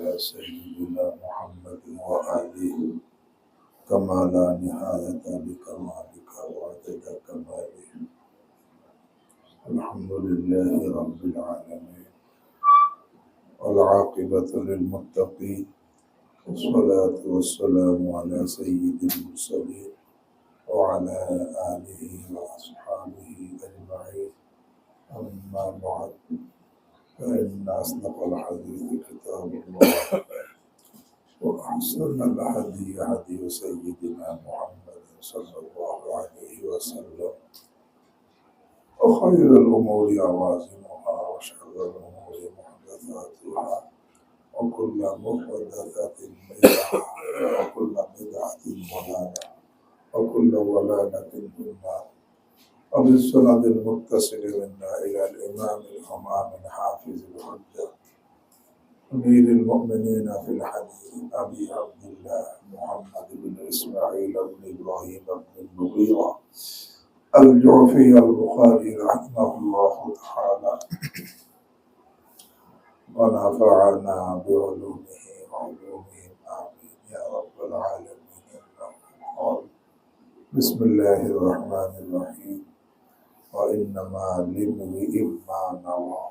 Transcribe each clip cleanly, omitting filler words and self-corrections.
على سيدنا محمد وآله كما لا نهاية لكمالك وعدد كماله. الحمد لله رب العالمين والعاقبة للمتقين والصلاة والسلام على سيد المرسلين وعلى آله وأصحابه أجمعين. أما بعد فإن أصدق الحديث كتاب الله وأحسن الهدي هدي سيدنا محمد صلى الله عليه وسلم وخير الأمور عوازمها وشر الأمور محدثاتها وكل محدثة بدعة وكل بدعة ضلالة وكل ضلالة في النار. وبالسند المتصل منا إلى الإمام الإمام الحافظ الحجة أمير المؤمنين في الحديث أبي عبد الله محمد بن إسماعيل بن إبراهيم بن المغيرة الجعفي البخاري رحمه الله تعالى ونفعنا بعلومه وعلومهم آمين يا رب العالمين. بسم الله الرحمن الرحيم. وإنما لامرئ ما نوى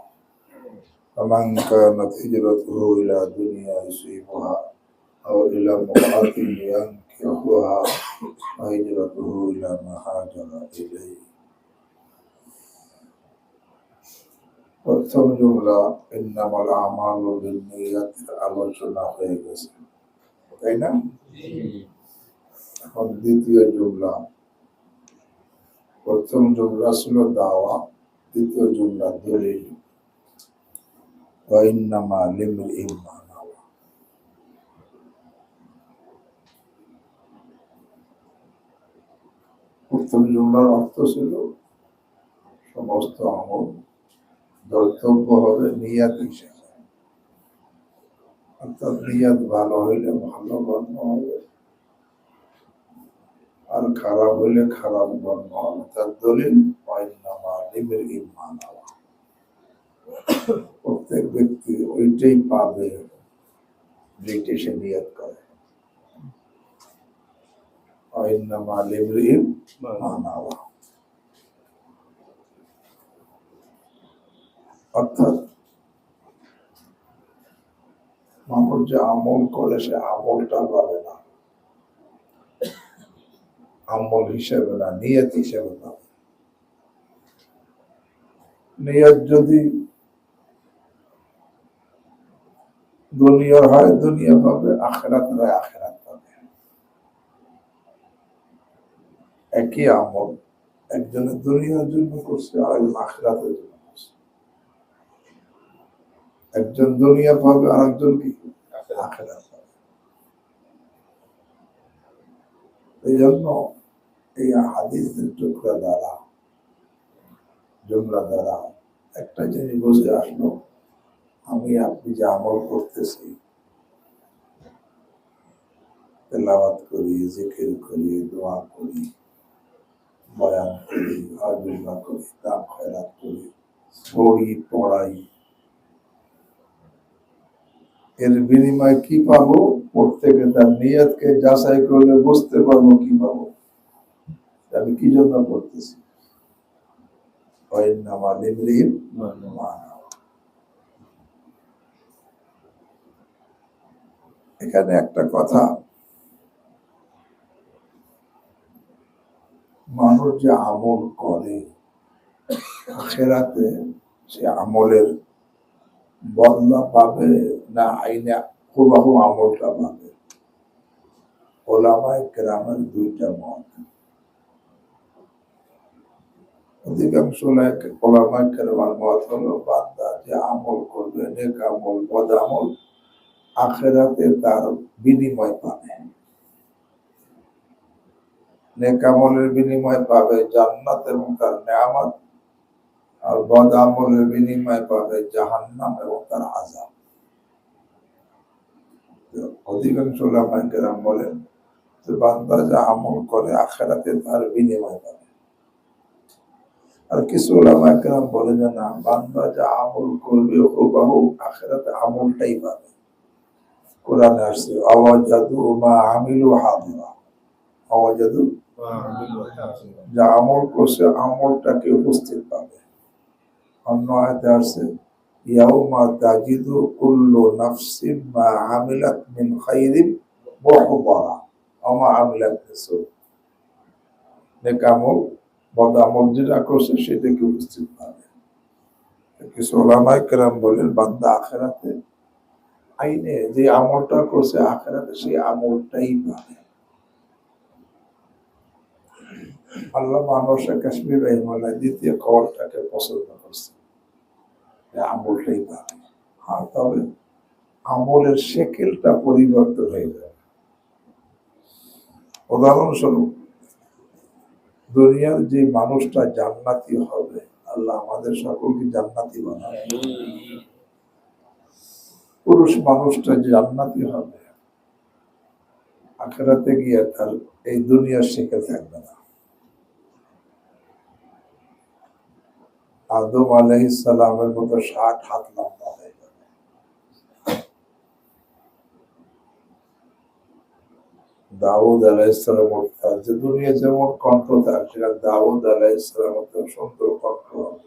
فمن كانت هجرته إلى دنيا يصيبها أو إلى امرأة ينكحها فهجرته إلى ما هاجر إليه. প্রথম জুমলা ইন্নামাল আমালু বিন্নিয়াত আলোচনা হয়ে গেছে, তাই না? এখন দ্বিতীয় জুমলা, প্রথম জুমলা ছিল দাওয়া, দ্বিতীয় জুমলা দলিল। ওয়াইন্নামা লিমরিইন মা নাওয়া। প্রথম জুমলার অর্থ ছিল সমস্ত আমল ধর্তব্য হবে নিয়াত হিসেবে, অর্থাৎ নিয়াত ভালো হইলে ভালো গণ্য হবে আর খারাপ হইলে খারাপ গণ্য হবে। তার দলিল ওয়াইন্নামা লিমরিইন মা নাওয়া। প্রত্যেক ব্যক্তি ওইটাই পাবে যেটা সে নিয়ত করে। ওয়াইন্নামা লিমরিইন মা নাওয়া অর্থাৎ মানুষ যে আমল করে সে আমলটা পাবে না, আমল হিসেবে না, নিয়ত হিসেবে পাবে। নিয়ত যদি দুনিয়ার হয় দুনিয়া পাবে, আখিরাত হয় আখিরাত পাবে। একই আমল একজনের দুনিয়ার জন্য করছে আর একজন আখিরাতের জন্য করছে। একজন দুনিয়া পাবে আর একজন কি আখিরাত পাবে। এই জন্য এই হাদিসের টুকরা দ্বারা, জুমলা দ্বারা একটা জিনিস বুঝে আসলো, আমি আপনি যে আমল করতেছি, তেলাওয়াত করি, জিকির করি, দোয়া করি, বয়ান করি, আলোচনা করি, দান খয়রাত করি, পড়ি, পড়াই, এর বিনিময়ে কি পাবো? প্রত্যেকে তার নিয়তকে যাচাই করলে বুঝতে পারবো কি পাবো, আমি কি জন্য করতেছি। ওয়াইন্নামা লিমরিইন মা নাওয়া। এখানে একটা কথা, মানুষ যে আমল করে আখিরাতে সে আমলের বদলা পাবে না আইনে হুবহু আমলটা পাবে। ওলামায়ে কেরামের দুইটা মত। অধিকাংশ ওলামায়ে কেরামের মত হলো বান্দা যে আমল করবে, নেক আমল, বদ আমল, আখিরাতে তার বিনিময় পাবে। নেক আমলের বিনিময় পাবে জান্নাত এবং তার নেয়ামত, আর বদ আমলের বিনিময় পাবে জাহান্নাম এবং তার আযাব। অধিকাংশ ওলামায়ে কেরাম বলেন যে বান্দা যা আমল করে আখিরাতে তার বিনিময় পাবে। আর কিছু ওলামায়ে কেরাম বলেন যে না, বান্দা যা আমল করবে হুবহু আখিরাতে আমলটাই পাবে। কোরআনে আসছে আওয়াজাদু মা আমিলু হাদিরা, আওয়াজাদু যা আমল করছে আমলটাকে উপস্থিত পাবে। অন্য আয়াতে আসছে ইয়াউমা তাজিদু কুল্লু নাফসিন মা আমিলাত মিন খাইরিন মুহদারা ওয়া মা আমিলাত মিন সু, নেক আমল বদ আমল যেটা করছে সেটাকে উপস্থিত পাবে। কিছু ওলামায়ে কেরাম বলেন বান্দা আখিরাতে আইনে যে আমলটা করছে আখিরাতে সেই আমলটাই পাবে। আল্লাহ মানুষের কাশ্মীর রহিমাল্লাহ দ্বিতীয় কওয়ালটাকে পছন্দ করছে, আমলটাই পাবে। হ্যাঁ, তবে আমলের শেকেলটা পরিবর্তন হয়ে যাবে। উদাহরণস্বরূপ দুনিয়ার যে মানুষটা জান্নাতি হবে, আল্লাহ আমাদের সকলকে জান্নাতি বানাবে। পুরুষ মানুষটা জান্নাতি হবে, আখিরাতে গিয়ে তার এই দুনিয়ার শেকেল থাকবে না। আদম আলাইহিস সালামের মতো 60 হাত লম্বা হয়ে যাবে। দাউদ আলাইহিস সালামের যে দুনিয়া যেমন কণ্ঠ তার, সেটা দাউদ আলাইহিস সালামের মতো সুন্দর কণ্ঠ হবে।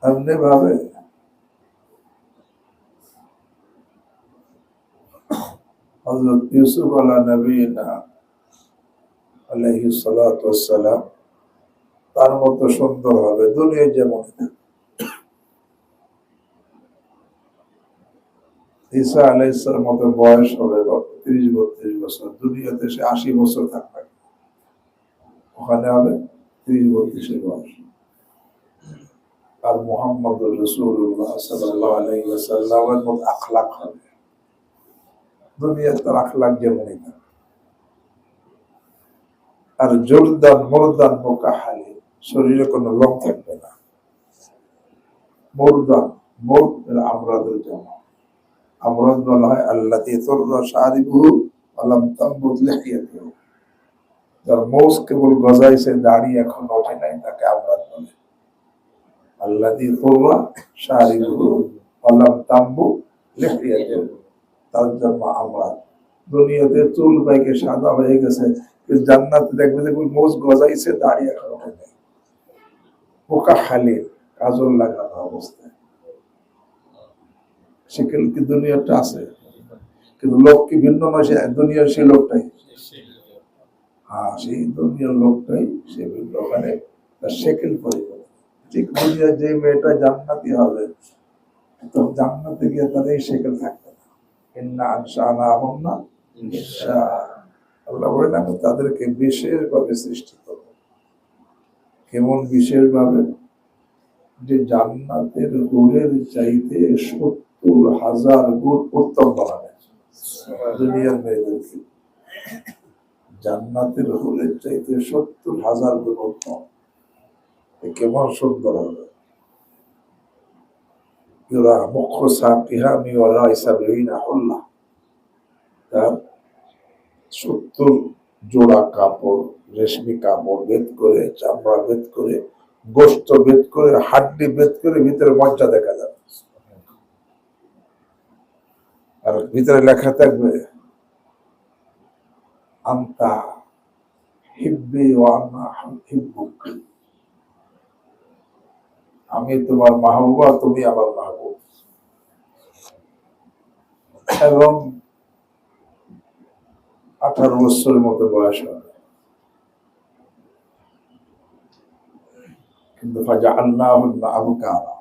এমনি ভাবে হযরত ইউসুফ আলা নবীনা আলাইহিস সালাতু ওয়াস সালাম তার মতো সুন্দর হবে, দুনিয়া যেমন। ঈসা আলাইহিস সালামের মতো বয়স হবে 30-32 বছর, দুনিয়াতে সে 80 বছর থাকবে, ওখানে হবে 30-32 বয়স। আর মুহাম্মদুর রাসূলুল্লাহ সাল্লাল্লাহু আলাইহি ওয়াসাল্লামের মতো আখলাক হবে, দুনিয়ার তার আখলাক যেমনই থাকে। আর জোরদান মুরদান মুকাহালি, শরীরে কোনো লোম থাকবে না। মুরদান, মুরদ আমরাদের জন্য, আমরাদ বলা হয় আল্লাতী তুররা শারিবুহু ওয়া লাম তামবুত লিহিয়াতুহু, যার মোজ কেবল গজাইছে, দাড়ি এখন ওঠে নাই, তাকে আমরাদ বলে। আল্লাতী তুররা শারিবুহু ওয়া লাম তামবুত লিহিয়াতুহু, তার জন্য আমরাদ। দুনিয়াতে চুল বাইকে সাদা হয়ে গেছে, জান্নাতে দেখবে যে মোজ গজাইছে, দাড়ি এখন ওঠে নাই, মুকাহালি, কাজল লাগানো অবস্থায়। সেখানে কি দুনিয়াটা আছে, কিন্তু লোক কি ভিন্ন নয়, সে দুনিয়ার সেই লোকটাই। হ্যাঁ, সেই দুনিয়ার লোকটাই সে ভিন্ন, ওখানে তার শেকেল পরিবর্তন। ঠিক দুনিয়ার যে মেয়েটা জান্নাতি হবে, তো জান্নাতে গিয়ে তার এই শেকেল থাকবে না। ইন্না আনশানাহুন্না ইনশা, আল্লাহ বলেন আমি তাদেরকে বিশেষভাবে সৃষ্টি করব। কেমন বিশেষভাবে? যে জান্নাতের হুরের চাইতে 70,000 গুণ উত্তম বানাবে দুনিয়ার মেয়েদেরকে। জান্নাতের হুরের চাইতে 70,000 গুণ উত্তম, কেমন সুন্দর হবে। ইউরা মুখ্য সাকিহা মিওয়ারা ইসাবিনা হুল্লাহ, তার 70 জোড়া কাপড়, রেশমি কাপড় বেদ করে, চামড়া বেদ করে, গোস্ত বেদ করে, হাড্ডি বেদ করে ভিতরে মজ্জা দেখা যাবে। আর ভিতরে লেখা থাকবে আনতা হিব্বি ওয়া আনা হিব্বুক, আমি তোমার মাহবুবা, তুমি আমার মাহবুব। এবং 18 বছরের মতো বয়স হবে। কিন্তু ফাজআলনাহুন্না আবকারা,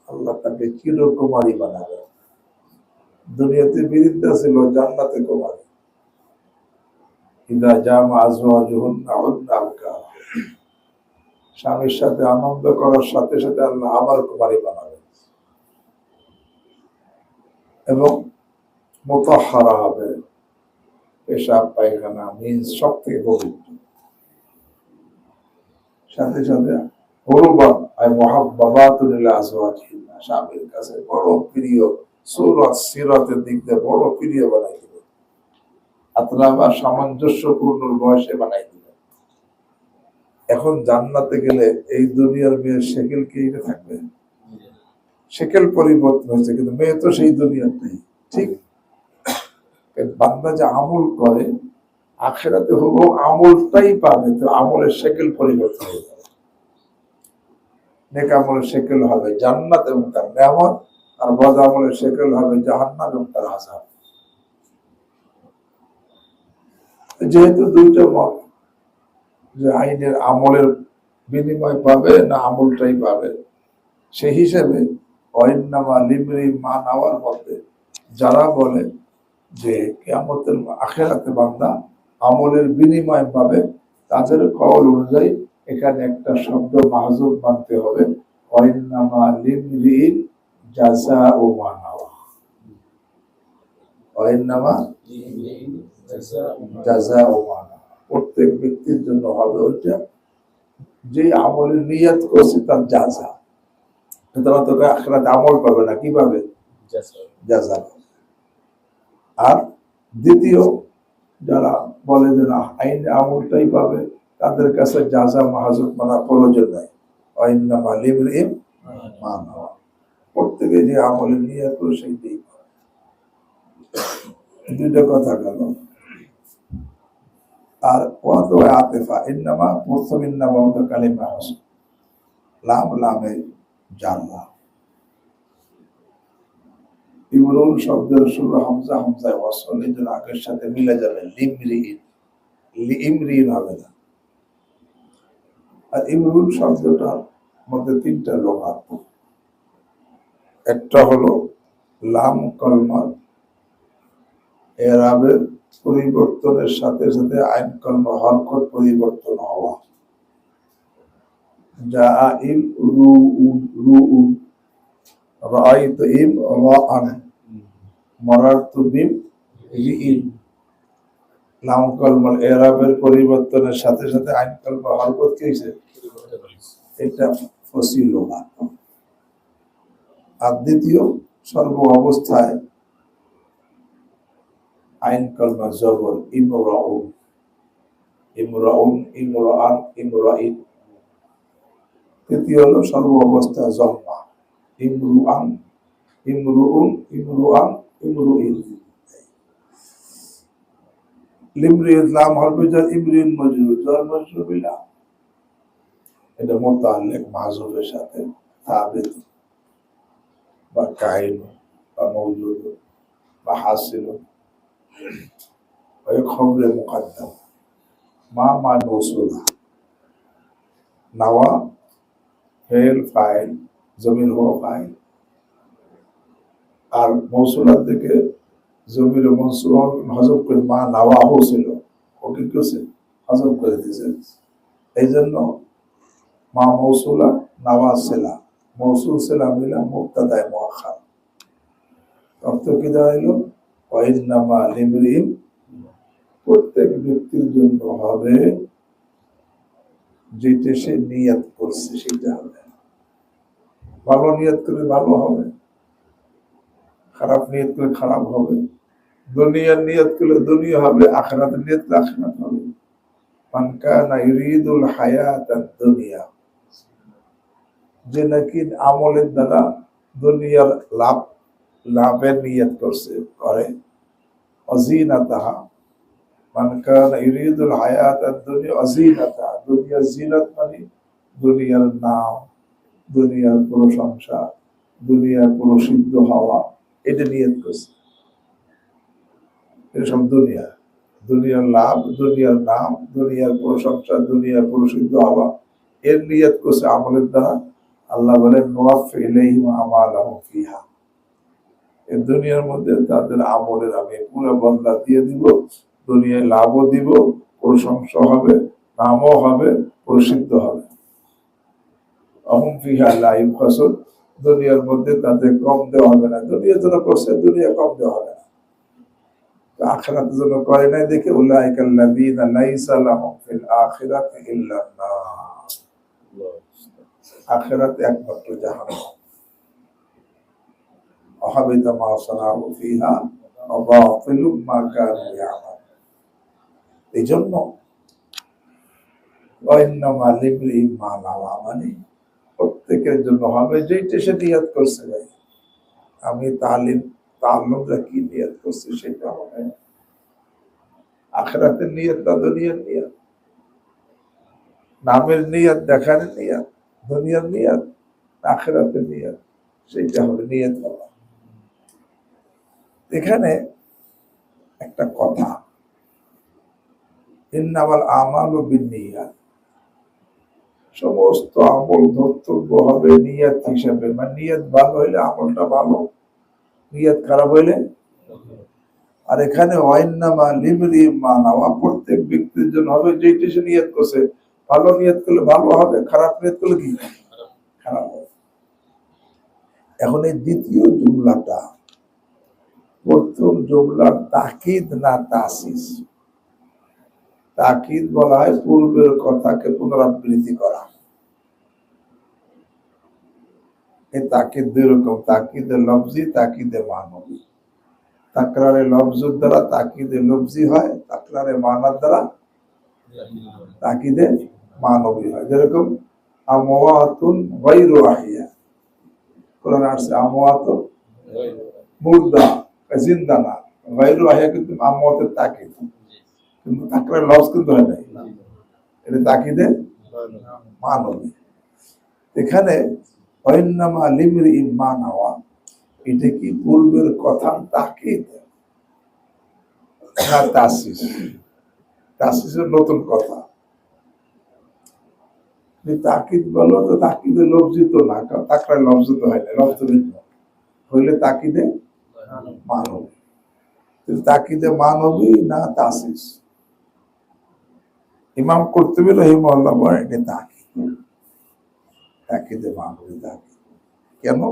আল্লাহ তাকে চিরকুমারী বানাবে। দুনিয়াতে বিরিদ্ধা ছিল, জান্নাতে কুমারী। ইদা জামা আজওয়াজুহুন্না উদ্না আবকারা, স্বামীর সাথে আনন্দ করার সাথে সাথে আল্লাহ আবার কুমারী বানাবে। এবং মুতাহহারা হবে, পেশাব পায়খানা মিন্স সব থেকে পবিত্র। সাথে সাথে হরুবান আই মুহাব্বাবাতুন ইলা আজওয়াজিহিন্না, স্বামীর কাছে বড় প্রিয়, সুরাত সিরাতের দিক দিয়ে বড় প্রিয় বানাই দিবে। আতরাবা সামঞ্জস্যপূর্ণ বয়সে বানাই দিবে। এখন জান্নাতে গেলে এই দুনিয়ার মেয়ের শেকেল কি থাকবে? সেকেল পরিবর্তন হয়েছে, কিন্তু মেয়ে তো সেই দুনিয়ার নেই। ঠিক বান্দা যে আমল করে আখিরাতে হবো আমলটাই পাবে, তো আমলের সেকেল পরিবর্তন হয়ে যাবে। নেক আমলের সেকেল হবে জান্নাত এবং তার নেয়ামত, আর বদ আমলের সেকেল হবে জাহান্নাম এবং তার আযাব। যেহেতু দুইটা মত, যে আইনের আমলের বিনিময় পাবে না আমলটাই পাবে, সেই হিসেবে অইন্নামা লিমরি মা নাওয়ার মধ্যে যারা বলে যে কিয়ামতের আখিরাতে বান্দা আমলের বিনিময় পাবে, তাদের কওল অনুযায়ী এখানে একটা শব্দ মাহযুব মানতে হবে, অইন্নামা লিমরি জাযাউ মা নাওয়া। অইন্নামা জাযাউ মা নাওয়া, প্রত্যেক ব্যক্তির জন্য হবে ওইটা যে আমলের নিয়ত করছে তার জাযা। সুতরাং তোকে আখিরাতে আমল পাবে না, কি পাবে? জাযা। আর দ্বিতীয় যারা বলে যে না আইন আমলটাই পাবে, তাদের কাছে জাযা মাহযুব মানা প্রয়োজন নাই। ওয়াইন্নামা লিমরিইন মা নাওয়া, প্রত্যেকে যে আমলের নিয়ত করে সেইটাই পাবে। দুইটা কথা গেল। আর কত আতিফা ইন্নামা, প্রথম ইন্নামা হলো কালিমা হাসন, লাম লামে জান্নাহ। ইমরুল শব্দের শুরু হামজা হামজায় ওয়াসল, এই জন্য আগের সাথে মিলে যাবে লিমরিইন, লিমরিইন হবে না। আর ইমরুল শব্দটার মধ্যে তিনটা লোহাত, একটা হলো লাম কলমার এরাবের পরিবর্তনের সাথে সাথে আইন কলমা হরকত পরিবর্তন হওয়া, যা ইম রুউন রুউন, রাআইতু ইম রাআন, মারারতু বিম রিইন। লাম কলমার এরাবের পরিবর্তনের সাথে সাথে আইন কলমা হরকত কি হয়েছে? এটা ফসিল লোহাত। আর দ্বিতীয়, সর্ব অবস্থায় আইন কলমা জবর, ইমরাউন ইমরাউন ইমরাআন ইমরাইন। তৃতীয় হলো সর্ব অবস্থা জম্মা, ইমরুআন ইমরুউন ইমরুআন ইমরুইন। লিমরিইন লাম হরফে জার, ইমরিইন মজরুর, জার মজরুর বিলা, এটা মুতাআল্লিক মাহযুফের সাথে, সাবিত বা কাইন বা মওজুদ বা হাসিল ওই খবরে মুকদ্দম। মা মা মৌসুলা, নাওয়া ফেল ফাইল, জমির হওয়া ফাইল। আর মৌসুলার দিকে জমির মনসুব হজব করে মা নাওয়া হয়েছিল, ওকে কেছে হজব করে দিয়েছে। এই জন্য মা মৌসুলা নাওয়া সেলা, মৌসুল সেলা মিলা মুক্তাদায় মুআখার। অর্থ কি দাঁড়াইলো? ওয়াইন্নামা লিমরিইন, প্রত্যেক ব্যক্তির জন্য হবে যেটা সে নিয়ত করছে সেটা হবে। ভালো নিয়ত করে ভালো হবে, খারাপ নিয়ত করে খারাপ হবে। দুনিয়ার নিয়ত করলে দুনিয়া হবে, আখিরাতের নিয়ত করলে আখিরাত হবে। মান কানা ইউরিদুল হায়াতাদ দুনিয়া, যে নাকি আমলের দ্বারা দুনিয়ার লাভের নিয়ত করছে করে, অজিনাতাহা, মান কানা ইউরিদুল হায়াতাদ দুনিয়া অজিনাতাহা, দুনিয়ার জিনাত মানে দুনিয়ার নাম, দুনিয়ার প্রশংসা, দুনিয়ার প্রসিদ্ধ হওয়া, এটা নিয়ত করছে। এসব দুনিয়া, দুনিয়ার লাভ, দুনিয়ার নাম, দুনিয়ার প্রশংসা, দুনিয়ার প্রসিদ্ধ হওয়া, এর নিয়ত করছে আমলের দ্বারা। আল্লাহ বলেন নুওয়াফি ইলাইহিম আমালাহুম ফিহা, এই দুনিয়ার মধ্যে তাদের আমলের আমি পুরো বদলা দিয়ে দিব। দুনিয়ায় লাভও দিব, প্রশংসা হবে, নামও হবে, প্রসিদ্ধ হবে। আহুম ফিহা লা ইউবখাসুন, দুনিয়ার মধ্যে তাদের কম দেওয়া হবে না। দুনিয়া যারা করছে দুনিয়া কম দেওয়া হবে না, আখিরাতের জন্য করে নাই দেখে উলাইকাল্লাযীনা লাইসা লাহুম ফিল আখিরাতি ইল্লান নার, আখিরাতে একমাত্র জাহান্নাম। ওয়াহাবিতা মা সানাউ ফিহা ওয়া বাতিলু মা কানু ইয়ামালুন। এইজন্য ওয়াইন্নামা লিমরিইন মা নাওয়া, মানে প্রত্যেক প্রত্যেকের জন্য হবে যেটা সে নিয়ত করছে। ভাই আমি তাল্লুমটা কি নিয়ত করছি সেটা হবে। আখিরাতের নিয়ত না দুনিয়ার নিয়ত, নামের নিয়ত, দেখার নিয়ত, দুনিয়ার নিয়ত, আখিরাতের নিয়ত, সেটা হবে নিয়ত হওয়া। এখানে একটা কথা, ইন্নামাল আমালু বিন্নিয়াত, সমস্ত আমল ধর্তব্য হবে নিয়ত হিসাবে। মানে নিয়ত ভালো হইলে আমলটা ভালো, নিয়ত খারাপ হইলে। আর এখানে ওয়াইন্নামা লিমরি মা নাওয়া, প্রত্যেক ব্যক্তির জন্য হবে যেটি সে নিয়ত করছে। ভালো নিয়ত করলে ভালো হবে, খারাপ নিয়ত করলে কি খারাপ হবে। এখন এই দ্বিতীয় জুমলাটা, প্রথম জুমলার তাকিদ না তাসিস। তাকিদ বলা হয় পূর্বের কথাকে পুনরাবৃত্তি করা। এই তাকিদ দুই রকম, তাকিদে লফজি, তাকিদে মানবী। তাকরারে লফজের দ্বারা তাকিদে লফজি হয়, তাকরারে মানার দ্বারা তাকিদে মানবী হয়। যেরকম আমওয়াতুন গায়রু আহিয়া, কোরআনে আসছে আমওয়াতুন মুর্দা, জিন্দা না। গায়রু আহিয়া কিন্তু আমওয়াতের তাকিদ, কিন্তু তাকরারে লফজ কিন্তু হয় নাই, এটা তাকিদে মানবী। এখানে ওয়াইন্নামা লিমরি মা নাওয়া, এটা কি পূর্বের কথার তাকিদ না তাসিস? তাসিসের নতুন কথা। তাকিদ বলো তো তাকিদে লজ্জিত না, কারণ তাকরায় লজ্জিত হয় না, লজ্জিত হইলে তাকিদে মানবী। তাকিদে মানবী না তাসিস? ইমাম কুরতুবী রাহিমাহুল্লাহ বলেন এটা তাকিদ, তাকিদে মানবী তাকিদ। কেন?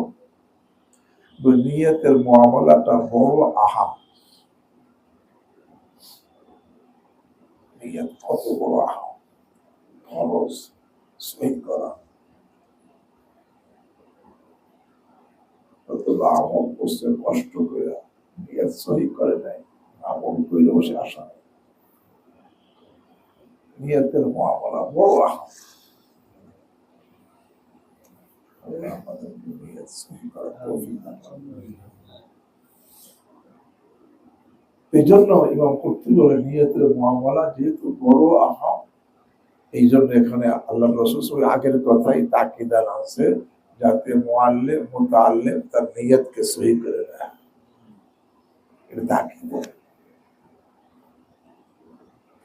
নিয়তের মুআমালাটা বড় আহাম। নিয়ত কত বড় আহাম, ফরজ সহি করা। অথবা আমল করছে কষ্ট করে, নিয়ত সহি করে নাই, আমল করে বসে আসা। নিয়তের মুআমালা বড় আহাম। এই জন্য ইমাম কুরতুবী বলে নিয়তের মুআমালা যেহেতু বড় আহাম, এই জন্য এখানে আল্লাহ রাসূল আগের কথাই তাকিদ আছে, যাতে মুআল্লিম মুতাআল্লিম তার নিয়তকে সহি করে নেয়। এটা তাকিদ।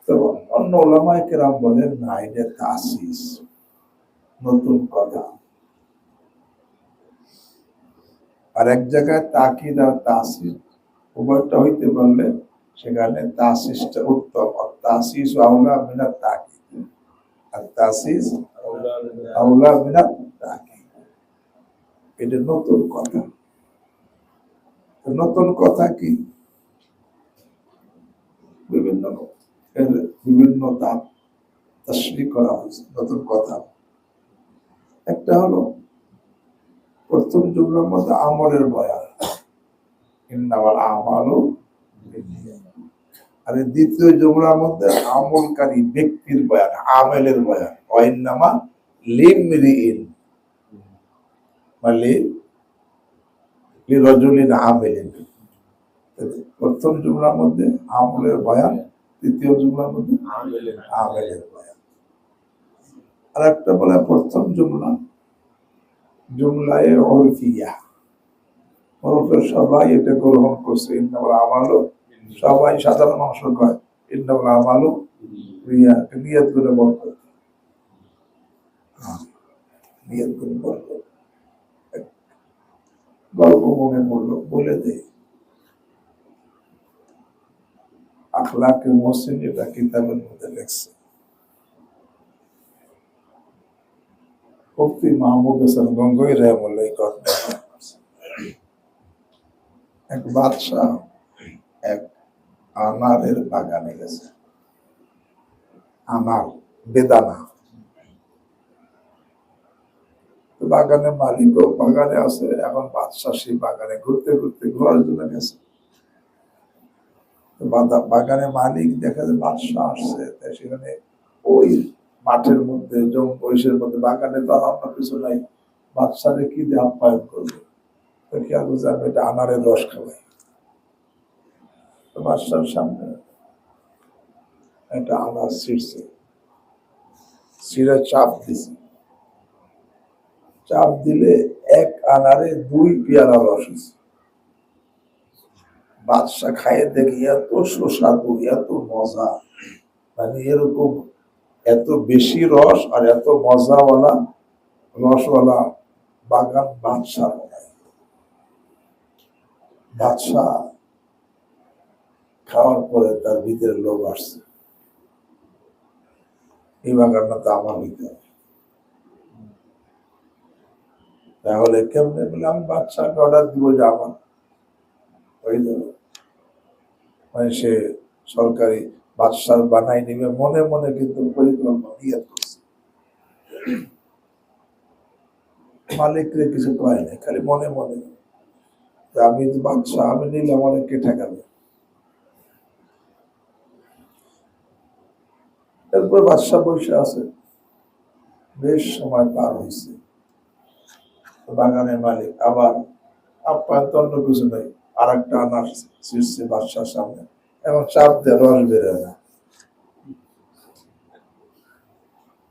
তো অন্য উলামায়ে কেরাম বলেন না, এটা তাসিস, নতুন কথা। আর এক জায়গায় তাকিদ আর তাসিস উভয়টা হইতে পারলে সেখানে তাসিসটা উত্তম। তাসিস আউলা মিনাত তাকিদ, আর তাসিস আউলা মিনাত তাকিদ। এটা নতুন কথা। নতুন কথা কি? বিভিন্ন তাশরীহ করা হয়েছে নতুন কথা। একটা হলো প্রথম জুমলার মধ্যে আমলের বয়ান, ইন্নামাল আমালু বিন্নিয়াত। আর দ্বিতীয় জুমলার মধ্যে আমলকারী ব্যক্তির বয়ান, আমেলের বয়ান, ওয়াইন্নামা লিমরিইন মানে লিরাজুলিন আমেলিন। প্রথম জুমলার মধ্যে আমলের বয়ান, দ্বিতীয় জুমলার মধ্যে আমেলের বয়ান। আর একটা বলে প্রথম জুমলায়ে উরফিয়া, ওরফের সবাই এটা গ্রহণ করছে। ইন্নামাল আমালু, সবাই সাধারণ মানুষ কয় ইন্নামাল আমালু বিন্নিয়াত, নিয়ত করে বরকত, নিয়ত করে বরকত। গল্প মনে পড়লো, বলে দেয়। আখলাকে মুহসিন এটা কিতাবের মধ্যে লেখছে। মুফতি মাহমুদ হাসান গঙ্গোই রাহিমাহুল্লাহ এই ঘটনা। এক বাদশাহ এক আনারের বাগানে গেছে, আনার বেদানা। বাগানের মালিকও বাগানে আছে। এখন বাদশাহ সেই বাগানে ঘুরতে ঘুরতে ঘোরার জন্য গেছে। বাগানের মালিক দেখা যায় বাদশাহ আসছে, তাই সেখানে ওই মাঠের মধ্যে, জঙ্গলের মধ্যে, বাগানে তো অন্য কিছু নাই, বাচ্চারে কি দিয়ে আপ্যায়ন করবে, তো কি আর বুঝে আমি এটা আনারের রস খাওয়াই। তো বাচ্চার সামনে একটা আনার ছিঁড়ছে, ছিঁড়ে চাপ দিছে, চাপ দিলে এক আনারে 2 পেয়ালা রস হয়েছে। বাদশা খাইয়ে দেখি এত সুস্বাদু, এত মজা, মানে এরকম এত বেশি রস আর এত মজাওয়ালা রসওয়ালা বাগান বাদশার নাই। বাদশা খাওয়ার পরে তার ভিতরে লোভ আসছে, এই বাগানটা তো আমার হইতে হবে। তাহলে কেমনে বলে, আমি বাদশাকে অর্ডার দিব যে আমার হয়ে যাবে, মানে সে সরকারি বাদশার বানাই নিবে মনে মনে, কিন্তু পরিকল্পনা নিয়ে করছে। মালিকরে কিছু কয় নাই, খালি মনে মনে আমি বাদশা, আমি নিলাম, অনেককে ঠেকাবে। এরপর বাদশা বসে আছে, বেশ সময় পার হয়েছে। বাগানের মালিক আবার আপ্যায়ন অন্য কিছু নেই, আর একটা আনার ছিঁড়ছে বাদশার সামনে, এবং চাপ দিয়ে রস বেরোয় না।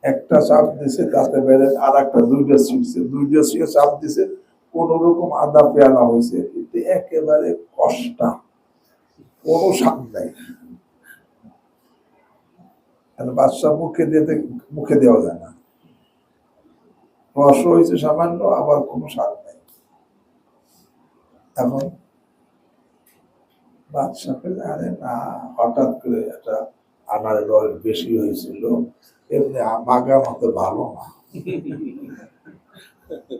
একটা চাপ দিছে তাতে বেড়ে, আর একটা 2টা ছিঁড়ছে, 2টা ছিঁড়ে চাপ দিছে, কোন রকম আধা পেয়ালা হয়েছে, কিন্তু একেবারে কষ্টা, কোনো স্বাদ নাই। বাদশা মুখে দেওয়া যায় না, রস হয়েছে সামান্য, আবার কোনো স্বাদ নাই। এখন বাদশাকে জানে না, হঠাৎ করে একটা আনারের রস বেশি হয়েছিল, এমনি বাগান মতো ভালো না,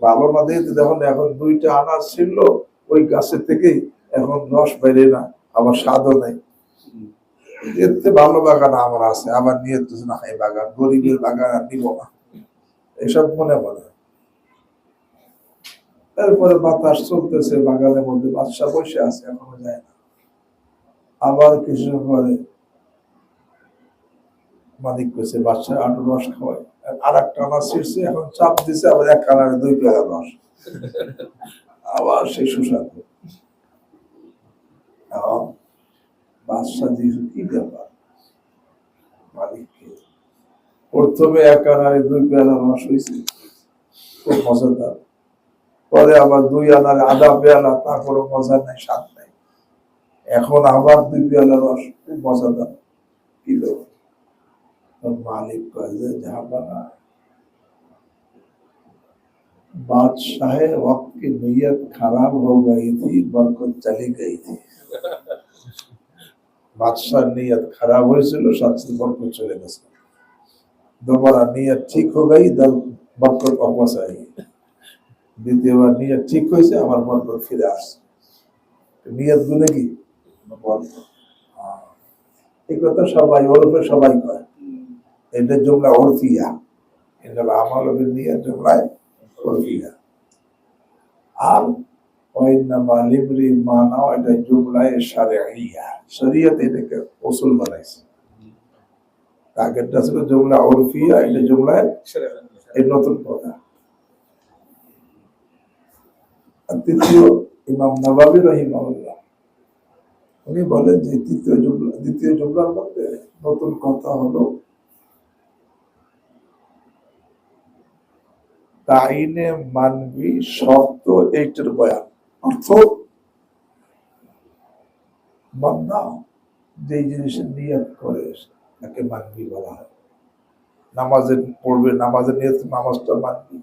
ভালো না দিয়ে দেখুন এখন 2টা আনার ছিল ওই গাছের থেকেই, এখন রস বেড়ে না, আবার স্বাদও নেই, এতে ভালো বাগান আমার আছে, আবার নিয়ে তো না, এই বাগান গরিবের বাগান আর নিব না, এসব মনে মনে। তারপরে বাতাস চলতেছে বাগানের মধ্যে, বাদশা বসে আছে, এখনো যায় না। আবার কিছু পরে মালিক কইছে বাদশা আটু রস খাওয়ায়, আর একটা আনার ছিঁড়ছে, এখন চাপ দিছে, আবার এক আনারে 2 পেয়ালা রস, আবার সেই সুস্বাদু। বাদশা দিয়েছে কি ব্যাপার, মালিককে প্রথমে এক আনারে 2 পেয়ালা রস হয়েছে, খুব মজাদার, পরে আবার 2 আনারে আধা পেয়ালা, তারপরে মজা নাই, স্বাদ নাই, এখন আবার 2 পেয়ালা রস, খুব মজাদার। কি লোক, मालिक कहते जहां बादशाह वक्त की नीयत खराब हो गई थी, बरकत चली गई थी। बादशाह नियत खराब হয়েছিল, সাথে বরকত চলে গেছে। दोबारा नियत ठीक हो गई, दल बरकत वापस आई। দ্বিতীয়বার নিয়ত ঠিক হয়েছে, আবার বরকত ফিরে আসছে। নিয়ত গুনে কি এই কথা সবাই ওরফে সবাই কয়, এটা জুমলা উরফিয়া, এটা আমাল বিনিয়াত জুমলা উরফিয়া। আর ওয়াইন্নামা লিমরি মানা, এটা জুমলা শারঈয়া, শরীয়ত এটাকে উসুল বানাইছে। আগেরটা ছিল জুমলা উরফিয়া, এটা জুমলা এই নতুন কথা। আর তৃতীয় ইমাম নববী রাহিমাহুল্লাহ উনি বলেন যে দ্বিতীয় জুমলার মধ্যে নতুন কথা হলো তাইনে মানবি শর্ত এইটার বয়ান। অর্থ বান্দা যে জিনিসের নিয়ত করে তাকে মানবি বলা হয়। নামাজের পড়বে, নামাজের নিয়ত, নামাজটা মানবি।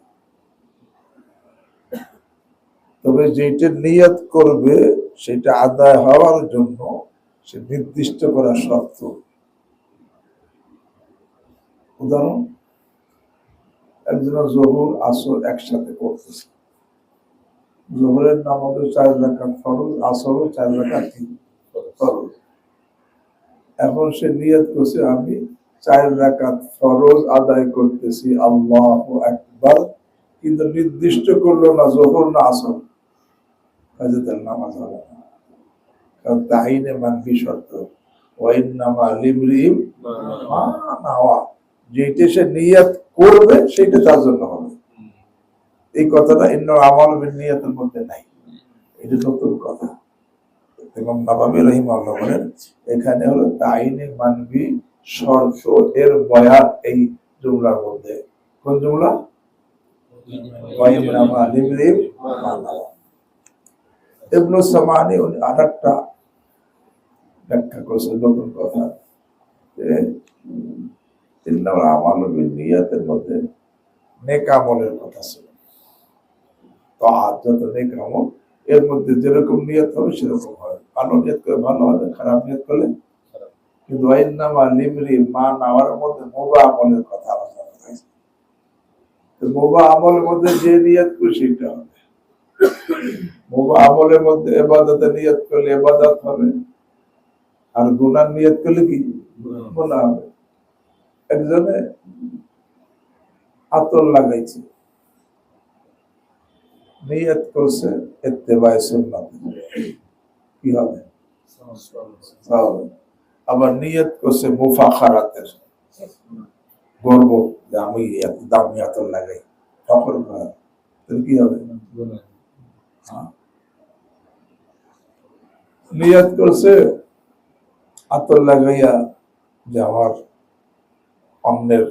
তবে যেটা নিয়ত করবে সেটা আদায় হওয়ার জন্য সে নির্দিষ্ট করা শর্ত। উদাহরণ, একজন জোহর আসর একসাথে করতেছে, জোহরের নামাজে 4 রাকাত ফরজ, আসরও 4 রাকাত ফরজ। এখন সে নিয়ত করছে আমি 4 রাকাত ফরজ আদায় করতেছি, আল্লাহু আকবার, কিন্তু নির্দিষ্ট করলো না জোহর না আসর, কাজে তার নামাজ হবে না। কারণ তাইনে মানবি শর্ত, ওয়াইন্নামা লিমরিহিম মা নাওয়া, যেটা সে নিয়ত করবে সেটা তার জন্য হবে। এই কথাটা ইন্নাল আমাল বিন্নিয়াতের মধ্যে নাই, এটা নতুন কথা। ইমাম নাবাবী রাহিমাহুল্লাহ বলেন এখানে হলো তাইনে মানবি শর্ত এর বয়ান এই জুমলার মধ্যে। কোন জুমলা? ওয়াইন্নামা লিমরিম মা নাওয়া। ইবনে সামানি উনি আরেকটা ব্যাখ্যা করেছেন নতুন কথা, যে ইন্নাল আমাল বিন্নিয়াতের মধ্যে নেক আমলের কথা ছিল। তো আজ যত নেক আমল এর মধ্যে যেরকম নিয়ত হবে সেরকম হবে, ভালো নিয়ত করে ভালো হবে, খারাপ নিয়ত করলে খারাপ। কিন্তু ওয়াইন্নামা লিমরিম মা নাওয়ার মধ্যে মুবাহ আমলের কথা আলোচনা হয়েছে। তো মুবাহ আমলের মধ্যে যে নিয়ত করে সেটা হবে। মুবাহ আমলের মধ্যে ইবাদতের নিয়ত করলে ইবাদত হবে, আর গুনার নিয়ত করলে কি গুনাহ হবে। একজনে আতর লাগাইছে, নিয়ত করছে ইত্তেবায়ে সুন্নাত, কি হবে? হবে। আবার নিয়ত করছে মুফাখারাতের, গর্ব, যে আমি এত দামি আতর লাগাই, ফখর করা, তাহলে কি হবে? নিয়ত করছে আতর লাগাইয়া যে আমার অন্যের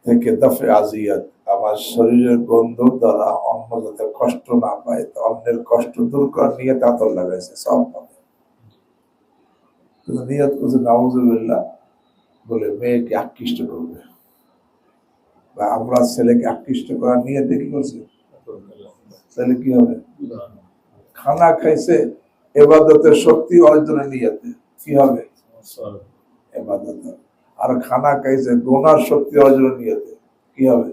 থেকে দফে আজিয়াত, আমার শরীরের গন্ধ দ্বারা অন্য যাতে কষ্ট না পায়, অন্যের কষ্ট দূর করার নিয়ে আতর লাগাইছে, সব পাবে। কিন্তু নিয়ত করছে নাউজুবিল্লাহ বলে মেয়েকে আকৃষ্ট করবে, বা আমরা ছেলেকে আকৃষ্ট করার নিয়তে কি করছে, তাহলে কি হবে? খানা খাইছে ইবাদতের শক্তি অর্জনের নিয়তে, কি হবে? ইবাদত। আর খানা খাইছে গুনার শক্তি অর্জনের নিয়তে, কি হবে?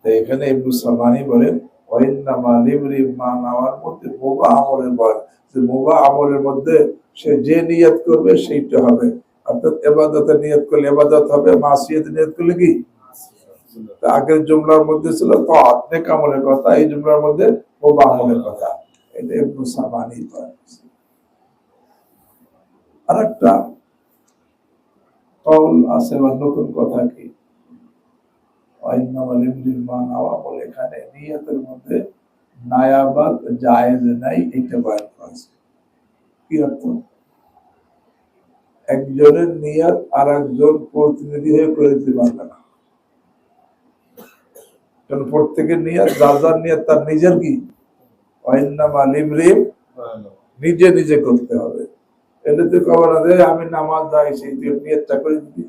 এখানে ইবনে সামানি বলেন ওয়াইন্নামা লিমরিম মা নাওয়ার মধ্যে মুবাহ আমলের বয়ান, যে মুবাহ আমলের মধ্যে সে যে নিয়ত করবে সেইটা হবে। অর্থাৎ ইবাদতের নিয়ত করলে ইবাদত হবে, মাসিয়াতের নিয়ত করলে কি? আগের জুমলার মধ্যে ছিল তাআত নেক আমলের কথা, এই জুমলার মধ্যে মুবাহ আমলের কথা। এটা ইবনে সামানি বলেন। আরেকটা কওল আছে বা নতুন কথা কি, ওয়াইন্নামা লিমরিম মা নাওয়া বলে এখানে নিয়তের মধ্যে নায়াবাত জায়েজ নাই, এটা বয়ান করেছে। কি অর্থ? একজনের নিয়ত আর একজন প্রতিনিধি হয়ে করে দিতে পারবে না, কারণ প্রত্যেকের নিয়ত যার যার নিয়ত তার নিজের, কি ওয়াইন্নামা লিমরিম নিজে নিজে করতে হবে। এটা তো খবর আছে আমি নামাজ যাই সেই নিয়তটা করে দিবি,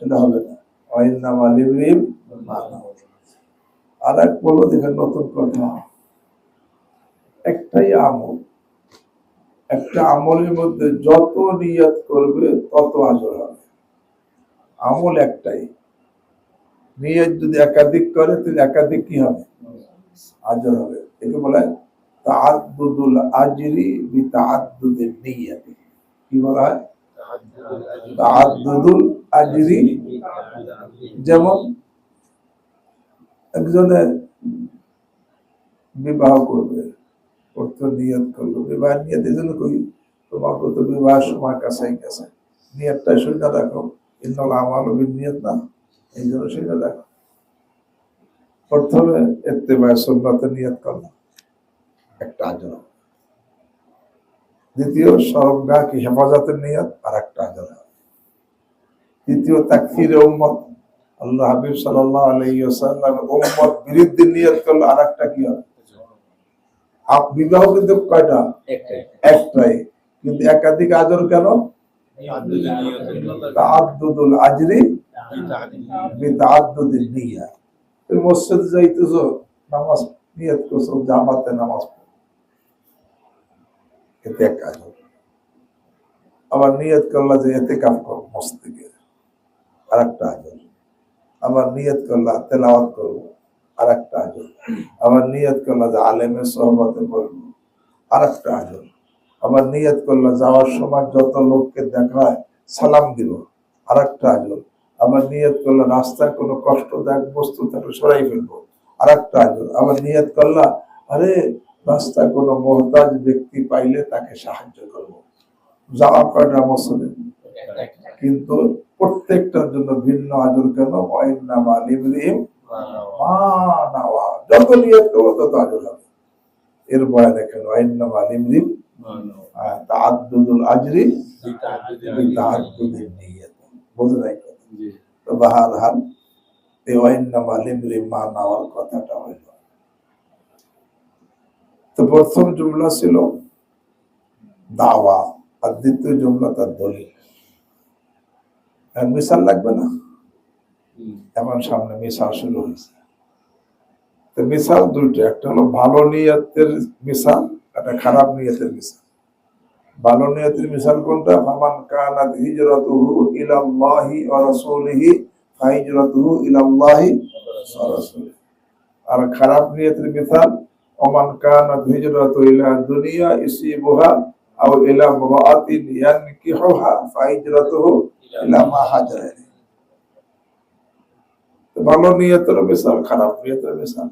এটা হবে না। ওয়াইন্নামা লিমরিম মা নাওয়া। আর এক বলো দেখেন নতুন কথা, একটাই আমল, একটা আমলের মধ্যে যত নিয়ত করবে তত আজর হবে। আমল একটাই, নিয়ত যদি একাধিক করে তাহলে একাধিক কি হবে? আজর হবে। একে বলা হয় তাআদ্দুদুল আজরি বিতাআদ্দুদিন নিয়ত। কি বলা হয়? তাআদ্দুদুল আজরি। যেমন একজনে বিবাহ করবে, করতে নিয়ত করলো, বিবাহ নিয়ত এই জন্য করি তোমাকে তো বিবাহ সময় কাছাই কাছে, নিয়তটাই সেটা রাখো, ইন্নাল আমালু বিন্নিয়াত না, এই জন্য সেটা রাখো। প্রথমে ইত্তেবায়ে সুন্নাতের নিয়ত করলো, একটা আজর। দ্বিতীয় শরমগাহ কি হেফাজতের নিয়ত, আর একটা আজর। তৃতীয় তাকফিরে উম্মত, আল্লাহ হাবিব সাল্লাল্লাহু আলাইহি ওয়াসাল্লাম উম্মত বিরুদ্ধে নিয়ত করলো, আর একটা কি হবে? বিবাহ কিন্তু কয়টা? একটাই, কিন্তু একাধিক আজর কেন? তাআদ্দুদুল আজরি বিতাআদ্দুদিন নিয়্যা। তুমি মসজিদে যাইতেছো, নামাজ নিয়ত করছো জামাতে নামাজ পড়ো, এতে এক আজর। আবার নিয়ত করলা যে ইতিকাফ করো মসজিদে, আর একটা আজর। আবার নিয়ত করলা তেলাওয়াত করবো, আর একটা আজর। আবার নিয়ত করলা যে আলেমের সোহবতে বলবো, আর একটা আজর। আবার নিয়ত করলা যাওয়ার সময় যত লোককে দেখায় সালাম দিব, আর একটা আজর। আবার নিয়ত করলা রাস্তায় কোনো কষ্টদায়ক বস্তু তাকে সরাই ফেলবো, আর একটা আজর। আবার নিয়ত করলা আরে রাস্তায় কোনো মুহতাজ ব্যক্তি পাইলে তাকে সাহায্য করবো, যাওয়ার কয়টা মসজিদে, কিন্তু প্রত্যেকটার জন্য ভিন্ন আজর কেন? ওয়াইন্নামা লিমরিম মা নাওয়া, যত নিয়ত করবো তত আজর হবে। এর বয়ান এখানে ওয়াইন্নামা লিমরিম তাআদ্দুদুল আজরি বিতাআদ্দুদিন নিয়ত, বুঝে নাই? তো বাহারহাল এই ওয়াইন্নামা লিমরিম মা নাওয়ার কথাটা হইল। তো প্রথম জুমলা ছিল দাওয়া, আর দ্বিতীয় জুমলা তার দলিল। মিসাল লাগবে না? এখন সামনে মিসাল শুরু হয়েছে। তো মিসাল দুইটা, একটা হলো ভালো নিয়তের মিসাল, একটা খারাপ নিয়তের মিসাল। ভালো নিয়তের মিসাল কোনটা? ফামান কানাত হিজরাতুহু ইলাল্লাহি ওয়া রাসূলিহি ফাহিজরাতুহু ইলাল্লাহি ওয়া রাসূলিহি। আর খারাপ নিয়তের মিসাল ওমান কানাত হিজরাতুহু ইলা দুনিয়া ইসিবুহা আও ইলা ইমরাআতিন ইয়ানকিহুহা ফাহিজরাতুহু ইলা মা হাজারা ইলাইহি। ভালো নিয়তের মিসাল, খারাপ নিয়তের মিসাল।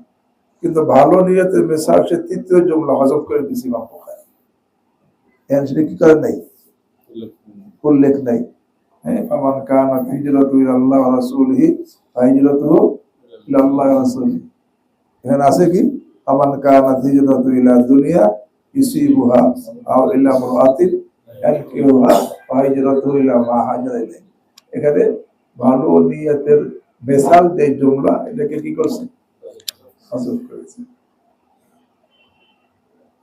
কিন্তু ভালো নিয়তের মিসাল সে তৃতীয় জুমলা হযফ করে দিয়েছে ইমাম বুখারী। সেটা কি করে নাই, উল্লেখ নাই। ফামান কানাত হিজরাতুহু ইলাল্লাহি ওয়া রাসূলিহি ফাহিজরাতুহু ইলাল্লাহি ওয়া রাসূলিহি। এখানে আছে কি ফামান কানাত হিজরাতুহু ইলা দুনিয়া ইসিবুহা আও ইলা ইমরাআতিন ইয়ানকিহুহা ফাহিজরাতুহু ইলা মা হাজারা ইলাইহি। এখানে ভালো নিয়তের মিসাল যে জুমলা, এটাকে কি করছে? হযফ করেছে।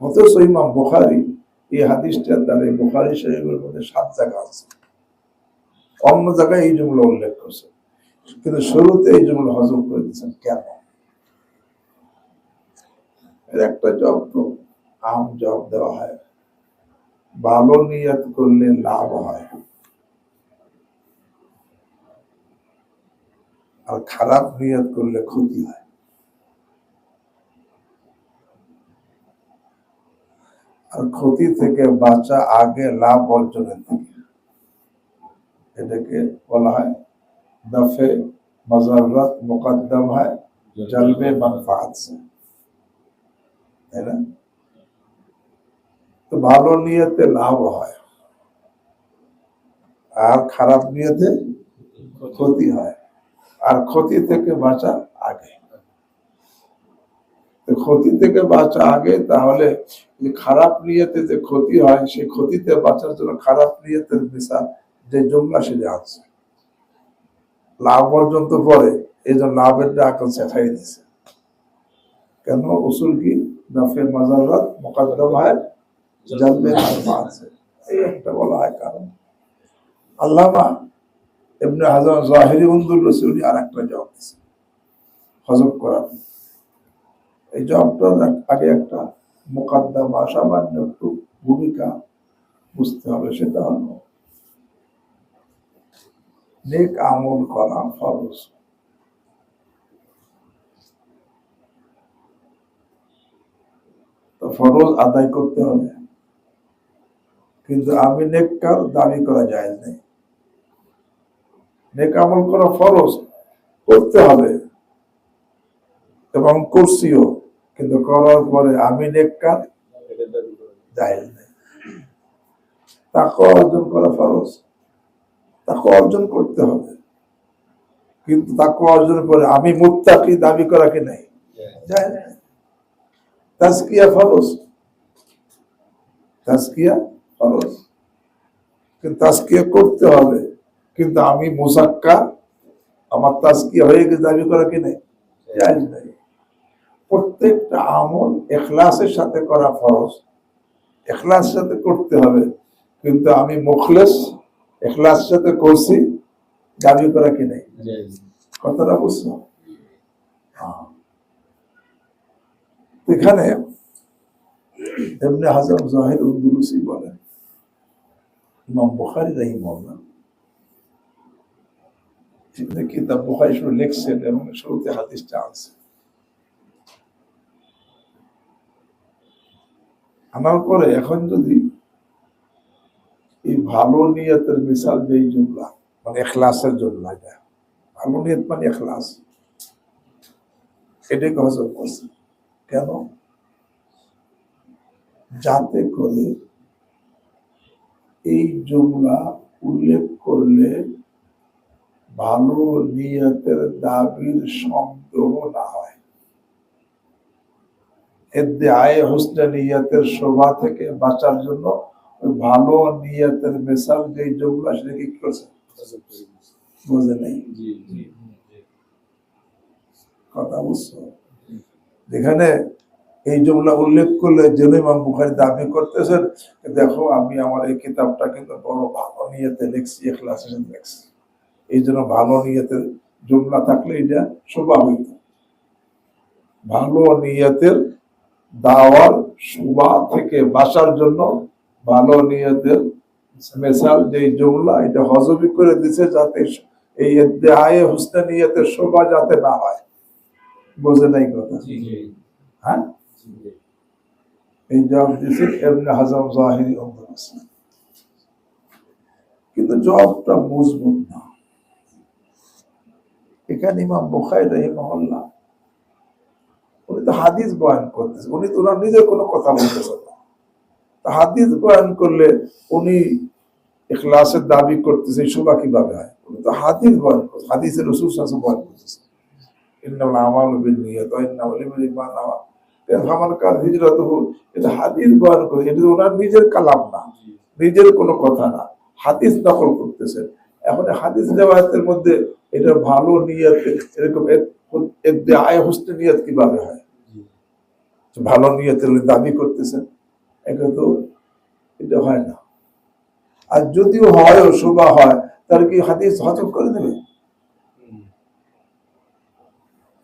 অথচ ইমাম বুখারী এই হাদিসটা তার বুখারী শরীফের মধ্যে 7 জায়গা আছে, অন্য জায়গায় এই জুমলা উল্লেখ করছে, কিন্তু শুরুতে এই জুমলা হযফ করে দিয়েছেন কেন? এর একটা জবাব তো আম জবাব দেওয়া হয়, ভালো নিয়ত করলে লাভ হয়, আর খারাপ নিয়ত করলে ক্ষতি হয়। আর ক্ষতি থেকে বাঁচা আগে লাভ অর্জনের থেকে। এটাকে বলা হয় দফে মাজাররাত মুকদ্দম হয় জলবে মানফাত সে, তাই না? তো ভালো নিয়তে লাভ হয় আর খারাপ নিয়তে ক্ষতি হয়, আর ক্ষতি থেকে বাঁচা আগে। ক্ষতি থেকে বাঁচা আগে, তাহলে খারাপ নিয়তে যে ক্ষতি হয় সেই ক্ষতিতে বাঁচার জন্য খারাপ নিয়তের মিসাল যে জুমলা সেটা আছে। লাভ পর্যন্ত পরে এই জন্য লাভের আকল শেখাই দিচ্ছে। কেন? উসুল কি নাফে মাজাররাত মুকদ্দম হয় জালবে মানফাত সে, এই একটা বলা হয় কারণ। আল্লামা ইবনে হাজার জাহিরি উনদুর রসুলি আর একটা জবাব দিচ্ছে হযফ করার। এই জবাবটার আগে একটা মুকদ্দমা, সামান্য একটু ভূমিকা বুঝতে হবে। সেটা হলো নেক আমল করা ফরজ। তো ফরজ আদায় করতে হবে, কিন্তু আমি নেককার দাবি করা যায় না। নেক আমল করা ফরজ, করতে হবে এবং করছিও, কিন্তু করার পরে আমি নেককার যায় না। তাকওয়া অর্জন করা ফরজ, তাকওয়া অর্জন করতে হবে, কিন্তু তাকওয়া অর্জনের পরে আমি মুত্তাকি দাবি করা কি নাই, যায় না। তাজকিয়া ফরজ, তাজকিয়া ফরজ, কিন্তু তাজকিয়া করতে হবে, কিন্তু আমি মুজাক্কা, আমার তাজকিয়া হয়ে গেছে দাবি করা কি নাই, যায় নাই। প্রত্যেকটা আমল ইখলাসের সাথে করা ফরজ, ইখলাসের সাথে করতে হবে, কিন্তু আমি মুখলেস ইখলাসের সাথে করছি দাবি করা কি নাই। কথাটা বুঝছো? এখানে ইবনে হাজার জাহির উনদুলুসি বলেন ইমাম বুখারী রাহিমাহুল্লাহ কিতাব বুখারী শুরু লিখছেন এবং শুরুতে হাদিসটা আছে, আনার পরে এখন যদি এই ভালো নিয়তের মিসাল যেই জুমলা, মানে ইখলাসের জুমলা, এটা ভালো নিয়ত মানে ইখলাস, এটাকে হযফ করছে। কেন? যাতে করে এই জুমলা উল্লেখ করলে ভালো নিয়তের দাবির সংগ্রহ না হয়। ইদ্দিআয়ে হুসনে নিয়তের শোভা থেকে বাঁচার জন্য ওই ভালো নিয়তের মিসাল যে জুমলা সেটা কি করছে, বুঝে নেই কথা বুঝছো? যেখানে এই জুমলা উল্লেখ করলে যেন ইমাম বুখারী দাবি করতেছেন, দেখো আমি আমার এই কিতাবটা কিন্তু বড় ভালো নিয়তে লিখছি, ইখলাসের সাথে লিখছি, এই জন্য ভালো নিয়তের জুমলা থাকলে এটা শোভা হইত। ভালো নিয়তের দাওয়ার শোভা থেকে বাঁচার জন্য ভালো নিয়তের মিসাল যে জুমলা এটা হজবি করে দিছে, যাতে এই ইদ্দিআয়ে হুসনে নিয়তের শোভা যাতে না হয়। বোঝে নাই কথা? হ্যাঁ, এই জবাব দিয়েছে ইবনে হাজম যাহিরি। কিন্তু জবাবটা মজবুত না। এখানে ইমাম বুখারী রাহিমাহুল্লাহ উনি তো হাদিস বয়ান করতেছে, উনি তো ওনার নিজের কোনো কথা বলতেছেন না। হাদিস বয়ান করলে উনি ইখলাসের দাবি করতেছে, শোভা কিভাবে হয়? উনি তো হাদিস বয়ান করছে, হাদিসের রাসূল সাল্লাল্লাহু আলাইহি ওয়াসাল্লাম বয়ান করতেছে, ইন্নামাল আমালু বিন্নিয়াত ওয়া ইন্নামা লিকুল্লি মা নাওয়া ফামান কানা হিজরাতুহু। এটা হাদিস বয়ান করে, এটা ওনার নিজের কালাম না, নিজের কোনো কথা না, হাদিস নকল করতেছেন। এখন হাদিস রিওয়ায়াতের মধ্যে এটা ভালো নিয়ত, এরকম ইদ্দিআয়ে হুসনে নিয়ত কিভাবে হয়? ভালো নিয়তের দাবি করতেছেন, এটা তো এটা হয় না। আর যদিও হয় ও শোভা হয়, তাহলে কি হাদিস হজম করে দেবে?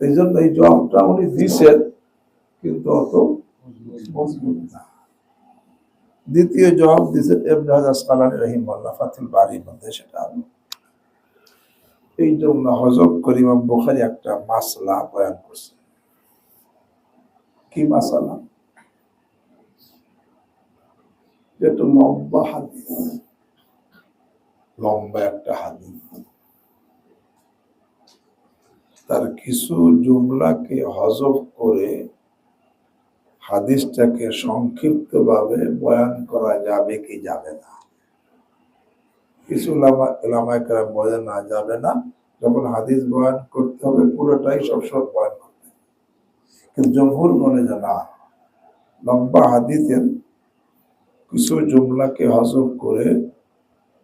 এই জন্য এই জবাবটা উনি দিচ্ছেন, কিন্তু অত মজবুত না। দ্বিতীয় জবাব দিচ্ছেন ইবনে হাজার আসকালানী রাহিমাহুল্লাহ ফাথুল বারীর মধ্যে, সেটা এই জন্য হজম করে ইমাম বুখারী একটা মাসলা বয়ান করছেন। কি মাসালা? যেটা লম্বা হাদিস, লম্বা একটা হাদিস, তার কিছু জুমলাকে হজম করে হাদিসটাকে সংক্ষিপ্ত ভাবে বয়ান করা যাবে কি যাবে না? কিছু উলামায়ে কেরাম বলেন না, যাবে না। যখন হাদিস বয়ান করতে হবে পুরোটাই সবসময় বয়ান করতে, কিন্তু জমহুর বলে যে না, লম্বা হাদিসের কিছু জুমলাকে হজম করে,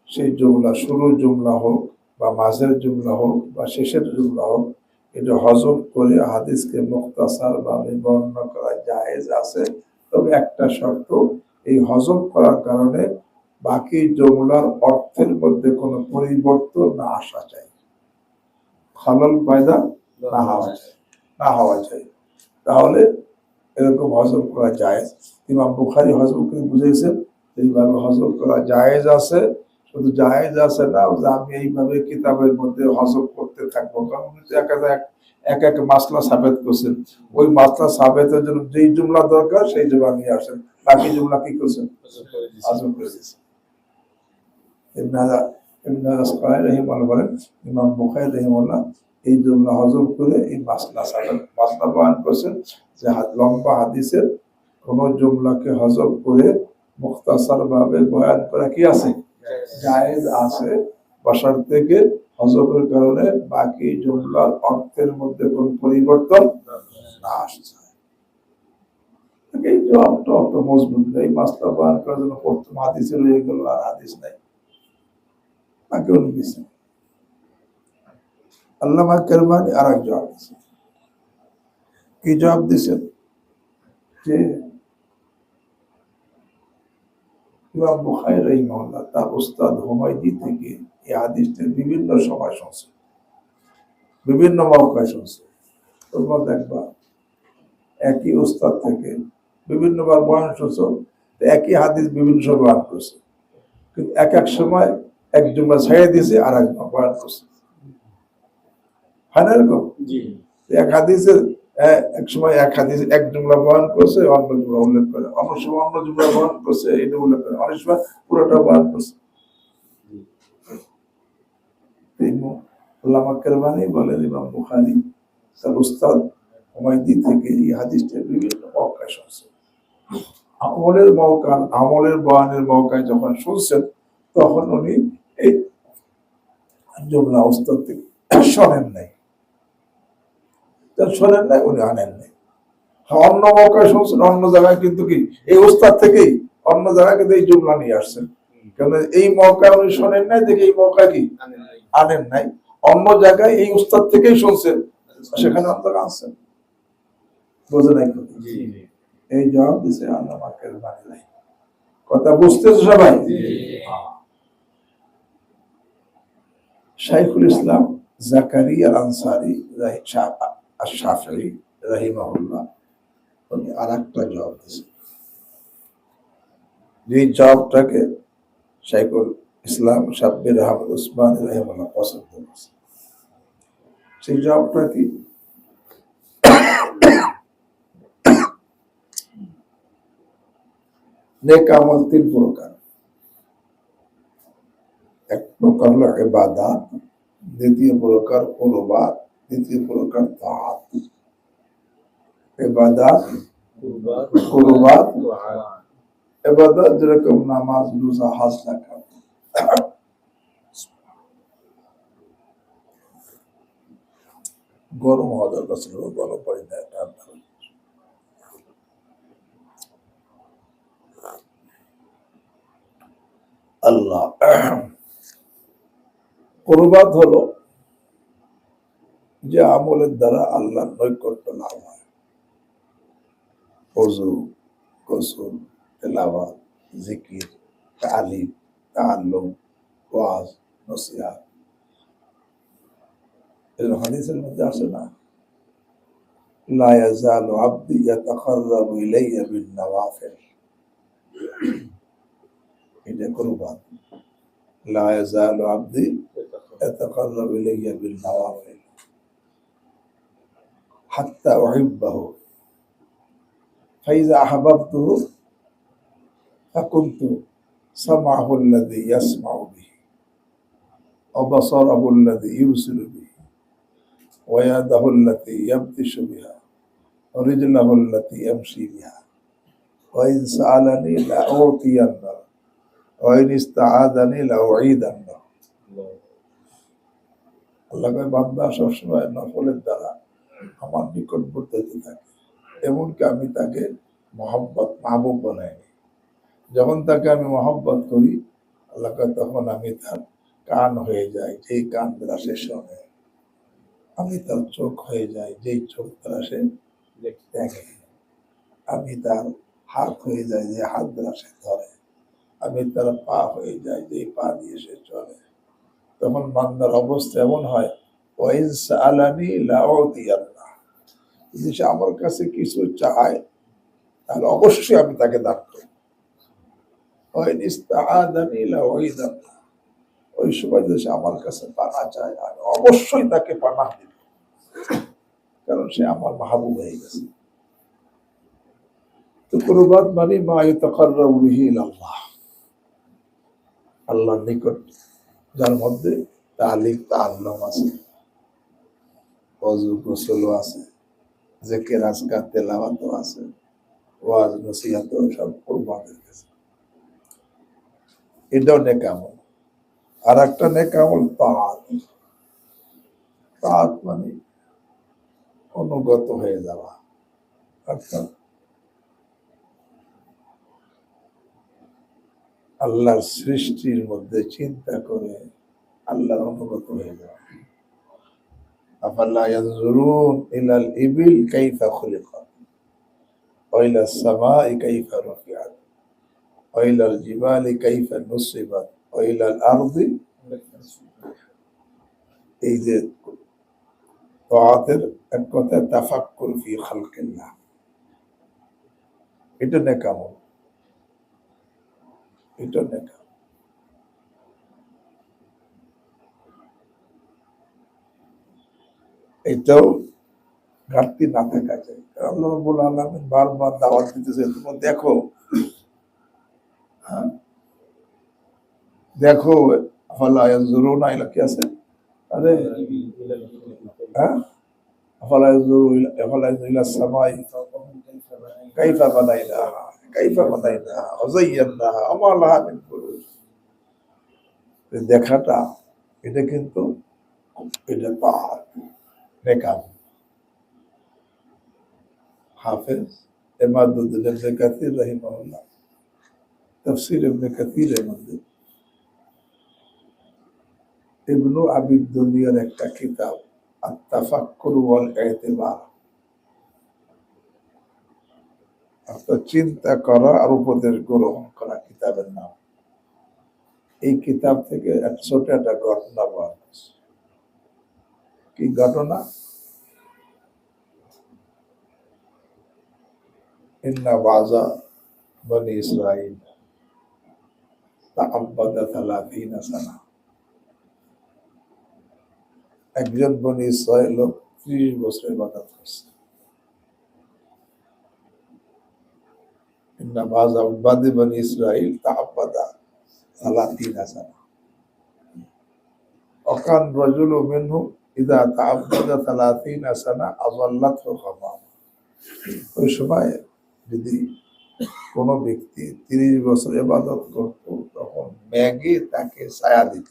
সেই জুমলা শুরুর জুমলা হোক বা মাঝের জুমলা হোক বা শেষের জুমলা হোক, এটা হজম করে হাদিসকে মুখতাসার ভাবে বর্ণনা করা জায়েজ আছে। তবে একটা শর্ত, এই হজম করার কারণে বাকি জুমলার অর্থের মধ্যে কোনো পরিবর্তন না আসা চাই, খলল পয়দা না হওয়া চাই, তাহলে এরকম হজম করা জায়েজ। ইমাম বুখারী হজম করে বুঝেছেন এইভাবে হজম করা জায়েজ আছে। শুধু জায়েজ আছে না, আমি এইভাবে কিতাবের মধ্যে হজম করতে থাকবো, কারণ এক এক মাসলা সাবেত করছেন, ওই মাসলা সাবেতের জন্য যেই জুমলা দরকার সেই জুমলা নিয়ে আসেন, বাকি জুমলা কি করছেন? হজম করে দিয়েছেন। বলেন ইমাম বুখারী রাহিমাহুল্লাহ এই জুমলা হজম করে এই মাসলা বয়ান করছেন যে লম্বা হাদিসের কোন জুমলাকে হজম করে মুখতাসার ভাবে বয়ান করা কি আছে, জায়েজ আছে, বশার থেকে হজমের কারণে বাকি জুমলার অর্থের মধ্যে কোন পরিবর্তন না আসছে। এই জবাবটা অত মজবুত নেই, মাসলা বয়ান করার জন্য প্রথম হাদিসে রয়ে গেল আর হাদিস নাই, তাকে উনি দিচ্ছেন। আল্লামা কেরমানি আর এক জবাব দিচ্ছেন। কি জবাব দিচ্ছেন? যে ইমাম বুখারী রাহিমাহুল্লাহ তার উস্তাদ হুমায়দি থেকে এই হাদিসটা বিভিন্ন সময় শুনছে, বিভিন্ন মওকায় শুনছে। তোমরা দেখবা একই উস্তাদ থেকে বিভিন্নবার বয়ান শুনছো, একই হাদিস বিভিন্ন সময় বয়ান করছে, কিন্তু এক এক সময় এক জুমলা ছেড়ে দিয়েছে আর এক বয়ান করছে, হয় না এরকম? এক হাদিসের এক সময় এক হাদিস এক জুমলা বয়ান করছে, অন্য জুমলা উল্লেখ করে, অন্য সময় অন্য জুমলা বয়ান করছে, এটা উল্লেখ করে, অনেক সময় পুরোটা বয়ান করছে। আল্লামা কেরমানি বলেন ইমাম বুখারী তার উস্তাদ হুমায়দি থেকে এই হাদিসটা বিভিন্ন মওকায় শুনছে। আমলের বয়ানের মওকায় যখন শুনছেন, তখন উনি এই জুমলা উস্তাদ থেকে শোনেন নাই, শোনেন নাই উনি আনেন নাই। অন্য মৌকায় শুনছেন অন্য জায়গায়, কিন্তু কি এই উস্তাদ থেকেই অন্য জায়গায় কিন্তু এই জুমলা নিয়ে আসছেন। কারণ এই মৌকায় উনি শোনেন নাই দেখে এই মৌকায় কি আনেন নাই, অন্য জায়গায় এই উস্তাদ থেকেই শুনছেন, সেখানে আপনারা আনছেন। বোঝে নাই? এই জবাব দিছে আল্লাহ পাকের বাণী নাই। কথা বুঝতেছো সবাই? শাইখুল ইসলাম জাকারিয়া আনসারী আশ-শাফিঈ রাহিমাহুল্লাহ উনি আরেকটা জবাব দিয়েছেন, যে জবাবটাকে শাইখুল ইসলাম শাব্বির আহমদ উসমানী রাহিমাহুল্লাহ পছন্দ করেছেন। সেই জবাবটা কি? নেক আমল তিন প্রকার। এক প্রকার হলো ইবাদত, দ্বিতীয় প্রকার কুরবাত, তৃতীয় প্রকার তাআত। ইবাদত, কুরবাত, ইবাদত যেরকম নামাজ, রোজা, হজ, যাকাত। গরম হওয়া দরকার ছিল, গরম পানি না, ঠান্ডা। আল্লাহ কুরবাত হলো যে আমলের দ্বারা আল্লাহর নৈকট্য লাভ হয়। ওযু, গোসল, তেলাওয়াত, জিকির, তালিম, তাআল্লুম, ওয়াজ, নসিহত। এর হাদিসের মধ্যে আসে না, লা ইয়াজালু আবদি ইয়াতাকাররাবু ইলাইয়া বিন নওয়াফিল। এটা কুরবাত। লা ইয়াজালু আবদি ইয়াতাকাররাবু ইলাইয়া বিন নওয়াফিল হাত্তা উহিব্বাহু ফাইযা আহবাবতুহু ফাকুনতু সামআহু আল্লাযী ইয়াসমাউ বিহি ওয়া বাসারাহু আল্লাযী ইবসিরু বিহি ওয়া ইয়াদাহু আল্লাতী ইয়াবতিশু বিহা ওয়া রিজলাহু আল্লাতী ইয়ামশী বিহা ওয়া ইন সাআলানী লাউতিয়ান্না ওয়া ইন ইসতাআযানী লাউঈদান্না। আল্লাহ কয়, বান্দা সবসময় নফলের দ্বারা আমার নিকটবর্তী হতে থাকে, এমনকি আমি তাকে মাহবুব বানাইনি। যখন তাকে আমি মহব্বত করি, আল্লাহ কয়, তখন আমি তার কান হয়ে যাই, যেই কান দ্বারা সে শোনে। আমি তার চোখ হয়ে যাই, যেই চোখ দ্বারা সে দেখে। আমি তার হাত হয়ে যাই, যে হাত দ্বারা সে ধরে। আমি তার পা হয়ে যাই, যেই পা দিয়ে সে চলে। তখন বান্দার অবস্থা এমন হয়, ওয়াইন সাআলানী লাউতিয়ান্না, যদি সে আমার কাছে কিছু চায় তাহলে অবশ্যই আমি তাকে দান করব। ওয়াইন ইসতাআযানী লাউঈদান্না, ওই সময় যদি সে আমার কাছে পানা চায় আমি অবশ্যই তাকে পানা দিব, কারণ সে আমার মাহবুব হয়ে গেছে। তো কুরবাত মানে মা ইউতাকাররাবু বিহি ইলাল্লাহ, আল্লাহর নিকট, যার মধ্যে তালিম তাআল্লুম আছে, ওযু গোসল আছে, জিকির আজকার তেলাওয়াত আছে, ওয়াজ নসিহত, সব কুরবানের কাছে। এটাও নেক আমল। আর একটা নেক আমল তাআত। তাআত মানে অনুগত হয়ে যাওয়া, অর্থাৎ আল্লাহর সৃষ্টির মধ্যে চিন্তা করে আল্লাহর অনুগত হয়ে যাওয়া। আফালা ইয়ানজুরুন ইলাল ইবিল কাইফা খুলিকাত ওয়া ইলাস সামাই কাইফা রুফিআত ওয়া ইলাল জিবালি কাইফা নুসিবাত ওয়া ইলাল আরদি। এই যে তাআতের এক কথায় তাফাক্কুর ফি খালকিল্লাহ, এটা নেক আমল। এটা নেক আমল। এটাও ঘাটতি না থাকা যায়। আল্লাহ রাব্বুল আলামিন বারবার দাওয়াত দিতেছে, তোমরা দেখো, দেখো। আফালা ইয়ানজুরুনা ইলা, কি আছে? আরে হ্যাঁ, আফালা ইয়ানজুরুনা ইলা সামাই কাইফা বানাইনাহা ওয়া যায়্যানাহা ওয়া মা লাহা মিন ফুরুজ। দেখাটা এটা কিন্তু এটা তাআত নেকাম। হাফেজ ইমাদুদ্দিন ইবনে কাসির রাহিমাহুল্লাহ তাফসীর ইবনে কাসিরের মধ্যে ইবনু আবি দুনিয়ার একটা কিতাব আত-তাফাক্কুর ওয়াল ইতিবার, অর্থাৎ চিন্তা করা আর উপদেশ গ্রহণ করা কিতাবের নাম। এই কিতাব থেকে এক ছোট একটা ঘটনা বলা হয়েছে। কি ঘটনা? ইন্না বাযা বনি ইসরাঈল তাআব্বাদা 30 সানা। একজন বনি ইসরাঈল লোক 30 বছর ইবাদত করছে। ইন্না বাযা বনি ইসরাঈল তাআব্বাদা 30 সানা। وكان رجل منهم إذا تعبد 30 سنة أظلته غمامة। ওই সময় যদি কোন ব্যক্তি 30 বছর ইবাদত করত তখন মেঘে তাকে ছায়া দিত।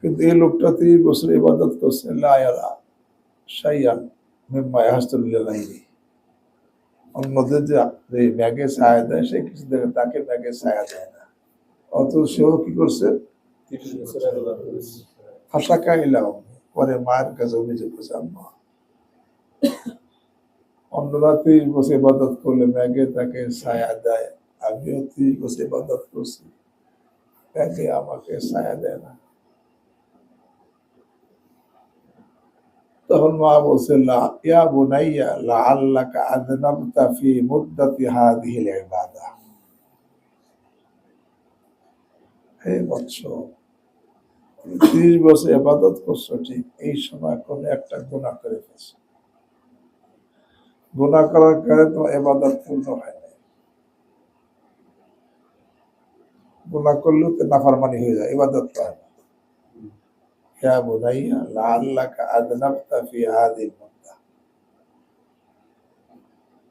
কিন্তু এই লোকটা 30 বছর ইবাদত করছে লা ইয়ারা শাইআন মিম্মা ইয়াহসুল লিগাইরি। অন্যদের যে মেঘে ছায়া দেয় সে কিছু দেখে তাকে মেঘে ছায়া দেয় না, অথচ সেও কি করছে? ফাঁসাকা ইলাও, পরে মায়ের কাছে অভিযোগ করছে, আম্মা অন্যরা 30 বছর ইবাদত করলে মেঘে তাকে ছায়া দেয়, আমিও 30 বছর ইবাদত করছি, মেঘে আমাকে ছায়া দেয় না। তখন মা বলছে ইয়া বুনাইয়া লাআল্লাকা আযনাবতা ফি মুদ্দাতি হাযিহিল ইবাদা। হে বৎস, 30 বছর ইবাদত করছো ঠিক, এই সময় কোন একটা গুনাহ করে ফেলছো, গুনাহ করার কারণে তো ইবাদত পূর্ণ হয় না। গুনাহ করলেও তো নাফরমানি হয়ে যায়, ইবাদত হয় না। ইয়া বুনাইয়া লাআল্লাকা আযনাবতা ফি হাযিহিল মুদ্দা।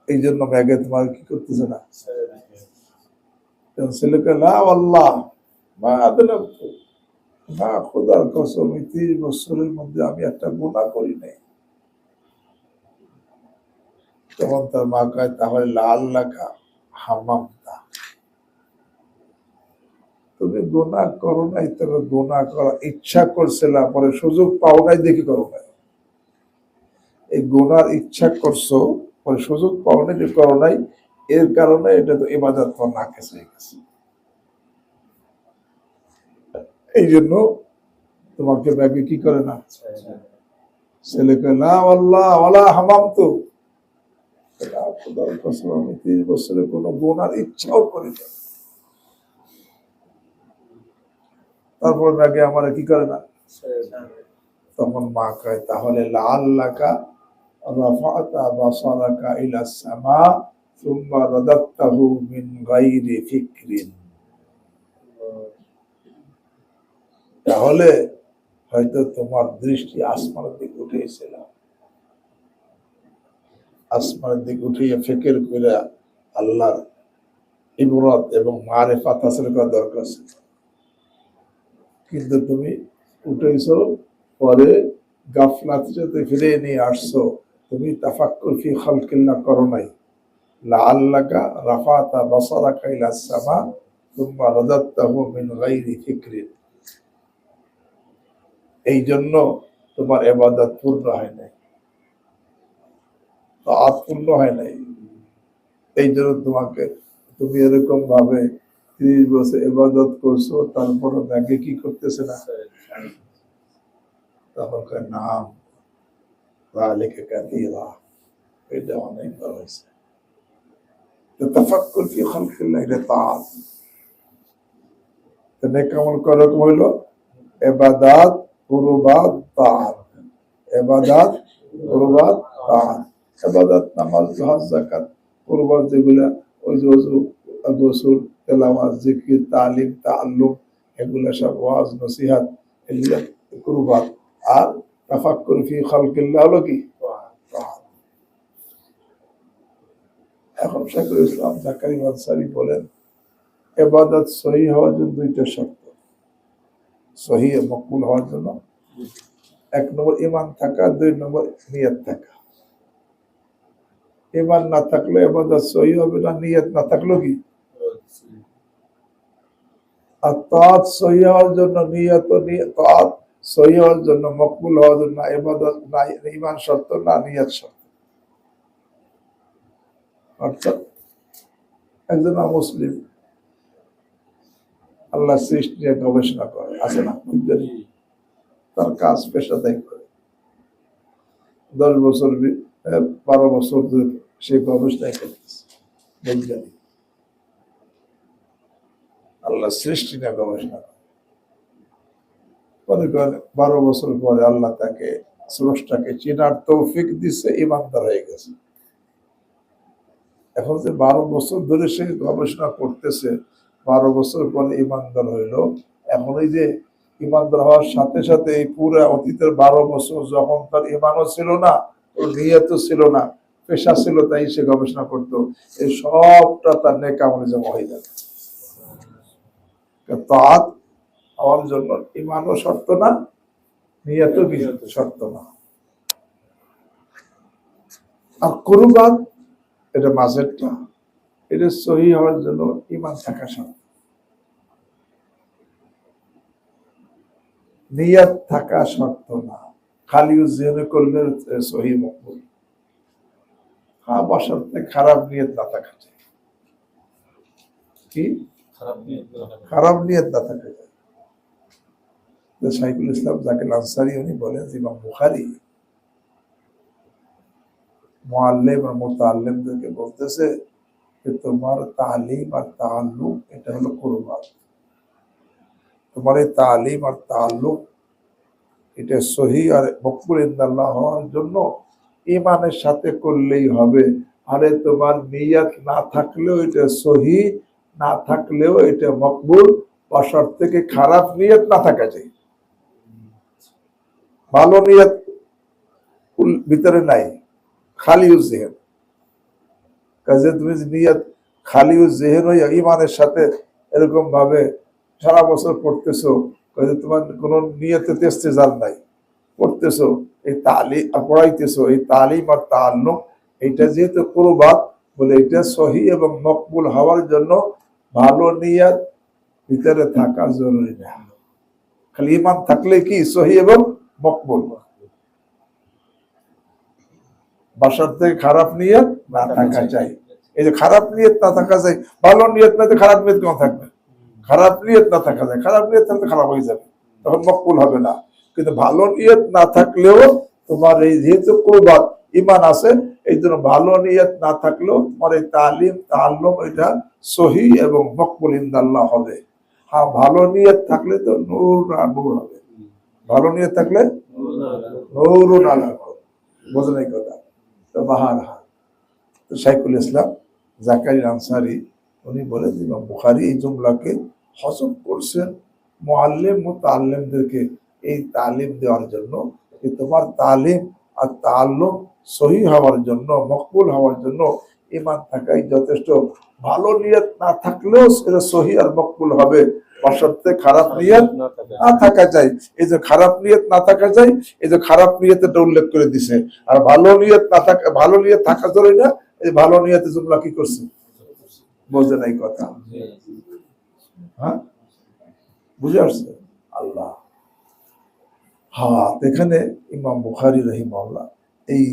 এই জন্য মেঘে তোমার কি করতেছে না? ছেলেকে লা আল্লাহ মা আযনাবতু, না খোদার কসম 30 বছরের মধ্যে আমি একটা গুনাহ করি নাই। তখন তার মা কয় তাহলে লাআল্লাকা হামামতা, তুমি গুনাহ করো নাই, তবে গুনাহ করার ইচ্ছা করছিলা, পরে সুযোগ পাও নাই দেখি করো নাই। এই গুনার ইচ্ছা করছো, পরে সুযোগ পাও নাই যে করো নাই, এর কারণে এটা তো ইবাদত নাকেস হয়ে গেছে। এই জন্য তোমাকে ব্যাগে কি করে না? ছেলেকে না আল্লাহ ওয়ালা হামামতু, খোদার কসম আমি 30 বছরে কোনো গুনার ইচ্ছাও করি না। তারপর ব্যাগে আমার কি করে না? তখন মা কয় তাহলে লাআল্লাকা রাফা'তা বাসারাকা ইলাস সামা সুম্মা রাদাত্তাহু মিন গায়রি ফিকরিন। তাহলে হয়তো তোমার দৃষ্টি আসমানের দিকে উঠেছিল, আসমানের দিকে উঠিয়ে ফিকির করে আল্লাহর ইবরত এবং মারিফাত হাসিল করা দরকার ছিল। কিন্তু তুমি উঠেছো, পরে গাফলাত যেতে ফিরে নিয়ে আসছো, তুমি তাফাক্কুর ফি খালকিল্লাহ করো নাই। লাআল্লাকা রাফা'তা বাসারাকা ইলাস সামা সুম্মা রাদাত্তাহু মিন গায়রি ফিকরিন। এই জন্য তোমার ইবাদত পূর্ণ হয় নাই, তাআত পূর্ণ হয় নাই। এই জন্য তুমি এরকম ভাবে 30 বছর ইবাদত করছো, তারপরে ব্যাগে কি করতেছে না? তখন নাম যালিকা কাসীরা, এটা অনেক বড় হয়েছে। তাফাক্কুর ফি খালকিল্লাহ এটা তাআত। তো নেক আমল করা হইলো ইবাদত, কুরবাত, তাআত। ইবাদত, কুরবাত, তাআত। ইবাদত নামাজ, হজ, যাকাত। কুরবাত যেগুলা ওই যে ওযু, গোসল, তেলাওয়াত, জিকির, তালিম, তাআল্লুম, এগুলা সব ওয়াজ নসিহত, এগুলা কুরবাত। আর তাফাক্কুর ফি খালকিল্লাহ হলো কি? তাআত। এখন শাইখুল ইসলাম জাকারিয়া আনসারী বলেন ইবাদত সহি হওয়ার জন্য দুইটা শর্ত, সহি ও মকবুল হওয়ার জন্য। এক নম্বর ঈমান থাকা, দুই নম্বর নিয়ত থাকা। ঈমান না থাকলে ইবাদত সহি হবে না, নিয়ত না থাকলেও কি। আর তাআত সহি হওয়ার জন্য নিয়ত, তাআত সহি হওয়ার জন্য, মকবুল হওয়ার জন্য ইবাদত না, ঈমান শর্ত না, নিয়ত শর্ত। অর্থাৎ একজন মুসলিম আল্লাহ সৃষ্টি নিয়ে গবেষণা করে, আছে না বৈজ্ঞানিক, তার কাজ পেশা দায়ী করে 10 বছর 12 বছর ধরে সে গবেষণায় করতেছে, বৈজ্ঞানিক আল্লাহ সৃষ্টি নিয়ে গবেষণা করে। 12 বছর পরে আল্লাহ তাকে স্রষ্টাকে চেনার তৌফিক দিচ্ছে, ইমানদার হয়ে গেছে। এখন যে 12 বছর ধরে সে গবেষণা করতেছে, 12 বছর পরে ইমানদার হইল। এখন এই যে ইমানদার হওয়ার সাথে সাথে এই পুরো অতীতের 12 বছর যখন তার ইমানও ছিল না, ওর নিয়তও ছিল না, পেশা ছিল, তাই সে গবেষণা করতো, এই সবটা তার নেক আমলে জমা হয়ে যাবে। তাআত হওয়ার জন্য ইমানও শর্ত না, নিয়তও শর্ত না। আর কুরবাত, এটা মাঝেরটা, এটা সহি হওয়ার জন্য ইমান থাকা শর্ত, নিয়ত থাকা শর্ত না। খালি জেনে করলে সহি মকবুল। হ্যাঁ, বশর্তে খারাপ নিয়ত না থাকা যায়। কি খারাপ নিয়ত না থাকা যায়। শাইখুল ইসলাম জাকির আনসারী উনি বলেন, ইমাম বুখারী মুআল্লিম আর মুতাআল্লিমদেরকে বলতেছে যে তোমার তালিম আর তাআল্লুম এটা হলো কুরবাত। তোমার এই তালিম আর তাআল্লুম এটা সহি আর মকবুল ইনদাল্লাহ হওয়ার জন্য ঈমানের সাথে করলেই হবে। আরে তোমার নিয়ত না থাকলেও এটা সহি, না থাকলেও এটা মকবুল, বশর্ত থেকে খারাপ নিয়ত না থাকা যায়। ভালো নিয়ত ভিতরে নাই, খালি জেহেন। কাজে তুমি নিয়ত খালি জেহেন হইয়া ঈমানের সাথে এরকম ভাবে সারা বছর পড়তেছো, কাজে তোমার কোনো নিয়তে ইস্তেজাল নাই, পড়তেছো এই তালিম আর পড়াইতেছো, এই তালিম আর তাআল্লুম এটা যেহেতু কুরবাত বলে, এটা সহি এবং মকবুল হওয়ার জন্য ভালো নিয়ত ভিতরে থাকা জরুরি না। খালি ঈমান থাকলে কি সহি এবং মকবুল, বাসার থেকে খারাপ নিয়ত না থাকা চাই। এই যে খারাপ নিয়ত না থাকা যায়, ভালো নিয়ত না, খারাপ নিয়ত কেন থাকবে? খারাপ নিয়ত না থাকা যায়, খারাপ নিয়ত থাকলে খারাপ হয়ে যাবে, তখন মকবুল হবে না। কিন্তু ভালো নিয়ত না থাকলেও তোমার এই যেহেতু কুরবাত ঈমান আছে, এই জন্য ভালো নিয়ত না থাকলেও তোমার এই তালিম তাআল্লুম এটা সহি এবং মকবুল ইনদাল্লাহ হবে। হ্যাঁ, ভালো নিয়ত থাকলে তো নূর আর নূর হবে। ভালো নিয়ত থাকলে নূরুন আলা নূর, বোঝেন এই কথা? তো বাহার তো শাইখুল ইসলাম জাকারিয়া আনসারী উনি বলেন, ইমাম বুখারী এই জুমলাকে হজম করছেন মুআল্লিম মুতাআল্লিমদেরকে এই তালিম দেওয়ার জন্য, যে তোমার তালিম আর তাআল্লুম সহি হওয়ার জন্য, মকবুল হওয়ার জন্য ঈমান থাকাই যথেষ্ট। ভালো নিয়ত না থাকলেও সেটা সহি আর মকবুল হবে, বশর্তে খারাপ নিয়ত না থাকা যায়। এই যে খারাপ নিয়ত না থাকা যায়, এই যে খারাপ নিয়তটা উল্লেখ করে দিছে। আর ভালো নিয়ত না থাকা, ভালো নিয়ত থাকা জরুরি না, এই ভালো নিয়তে জুমলা কি করছে, বোঝে নাই কথা? হ্যাঁ, বুঝে আসছে? আল্লাহ। হ্যাঁ, এখানে ইমাম বুখারী রাহিমাহুল্লাহ এই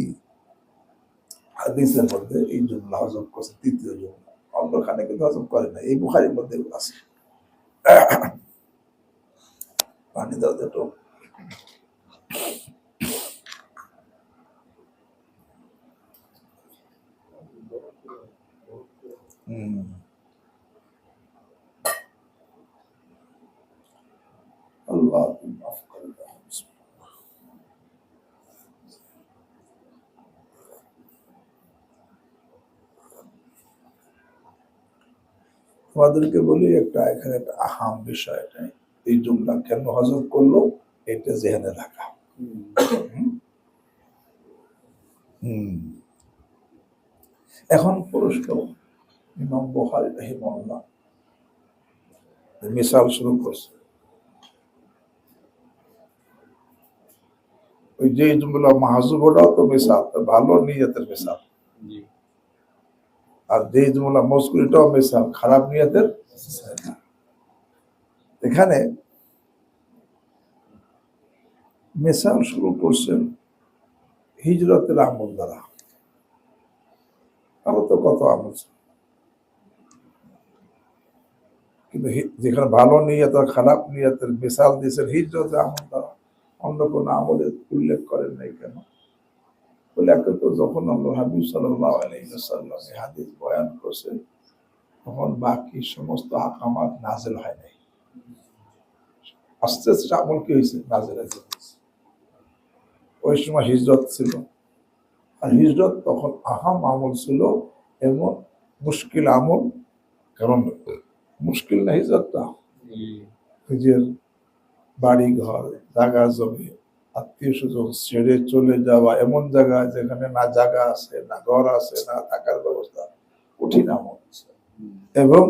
হাদিসের মধ্যে এই জুমলা হজম করছে, তৃতীয় জুমলা। অন্যখানে কিন্তু হজম করে না, এই বুখারীর মধ্যে আছে। পানি দাও তো। আল্লাহ মাফ করে দাও। তোমাদেরকে বলি একটা, এখানে একটা আহাম বিষয়, এটা এই জুমলা কেন হজম করলো এটা জেহেনে রাখা। এখন প্রশ্ন, ইমাম বুখারী রাহিমাহুল্লাহ মিসাল শুরু করছে। ওই যে জুমলা মাহজুব ওটাও তো মিসাল, ভালো নিয়তের মিসাল। আর যে জুমলা মজকুর এটাও মিসাল, খারাপ নিয়তের। এখানে মিসাল শুরু করছেন হিজরতের আমল দ্বারা। আরো তো কত আমল, কিন্তু যেখানে ভালো নিয়ত আর খারাপ নিয়তের মিসাল দিয়েছেন হিজরতের আমল দ্বারা, অন্য কোন আমলের উল্লেখ করেন নাই কেন? বলে তো যখন আল্লাহ হাবিব সাল্লাল্লাহু আলাইহি ওয়াসাল্লাম এই হাদিস বয়ান করছেন, তখন বাকি সমস্ত আকামাত নাযিল হয় নাই। আস্তে আস্তে আমল কি হয়েছে? নাযিল হয়েছে। ওই সময় হিজরত ছিল, আর হিজরত তখন আহাম আমল ছিল এবং মুশকিল আমল। কারণ মুশকিল না হিজরতটা, নিজের বাড়ি ঘর জায়গা জমি আত্মীয় স্বজন ছেড়ে চলে যাওয়া এমন জায়গায় যেখানে না জায়গা আছে, না ঘর আছে, না থাকার ব্যবস্থা, কঠিন আমল। এবং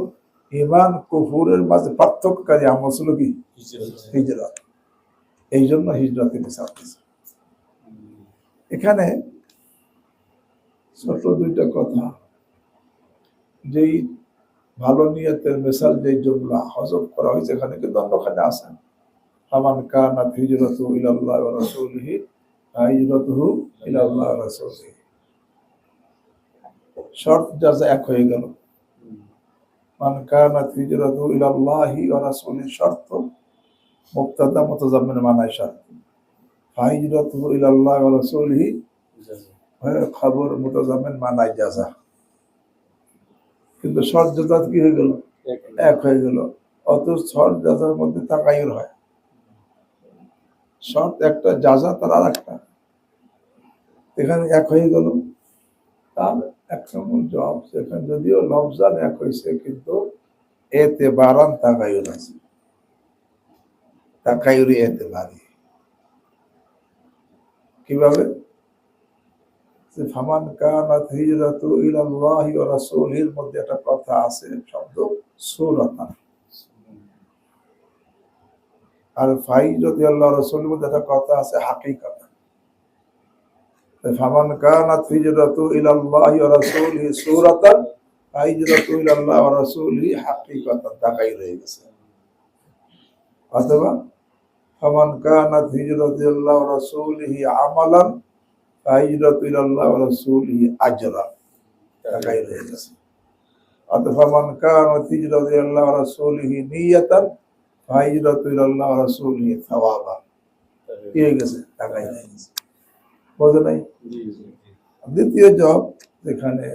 ঈমান কুফরের মাঝে পার্থক্যকারী আমল ছিল কি? হিজরত। এই জন্য হিজরতে মিসাল দিয়েছে। এখানে ছোট দুইটা কথা, যেই ভালো নিয়তের মিসাল যেই জুমলা হজব করা হয়েছে, এখানে কিন্তু অন্যখানে আছে ফামান কানাত হিজরাতু ইলাল্লাহি ওয়া রাসূলিহি ফাহিজরাতুহু ইলাল্লাহি ওয়া রাসূলিহি। শর্ত জাযা এক হয়ে গেল। মান কানাত হিজরাতু ইলাল্লাহি ওয়া রাসূলিহি শর্ত, মুবতাদা মুতাজাম্মিন মানায় শর্ত। ফাহিজরাতুহু ইলাল্লাহি ওয়া রাসূলিহি খবর মুতাজাম্মিন মানায় জাযা। কিন্তু শর্ত জাযা কি হয়ে গেল? এক হয়ে গেল। অথচ শর্ত জাযার মধ্যে তাগায়ুর হয়। শর্ত একটা, জাযা তার আর একটা। এখানে এক হয়ে গেল, তার এক নম্বর জবাব। সেখানে যদিও লফজান এক হয়েছে, কিন্তু এতে বারান তাগায়ুর আছে, তাগায়ুরি এতে বাড়ি। কিভাবে? ফামান কানাত হিজরাতু ইলাল্লাহি ওয়া রাসূলিহির মধ্যে একটা কথা আছে, শব্দ সূরাতান। আর ফাইজরাতু আল্লাহ রাসূলের মধ্যে একটা কথা আছে হাকিকাতান। ফামান কানাত হিজরাতু ইলাল্লাহি ওয়া রাসূলিহি সূরাতান ফাইজরাতু ইলাল্লাহি ওয়া রাসূলিহি হাকিকাতান, তাগায়ুর হয়ে গেছে। অথবা ফামান কানাত হিজরাতু ইলাল্লাহি ওয়া রাসূলিহি আমালান ফাহিজরাতু ইলাল্লাহি ওয়া রাসূলিহি আজরান, তাগায়ুর হয়ে গেছে। অথবা ফামান কানাত হিজরাতু ইলাল্লাহি ওয়া রাসূলিহি নিয়াতান ফাহিজরাতু ইলাল্লাহি ওয়া রাসূলিহি সাওয়াবান, কি হয়ে গেছে? তাগায়ুর হয়ে গেছে। বোঝা নাই? দ্বিতীয় জবাব, যেখানে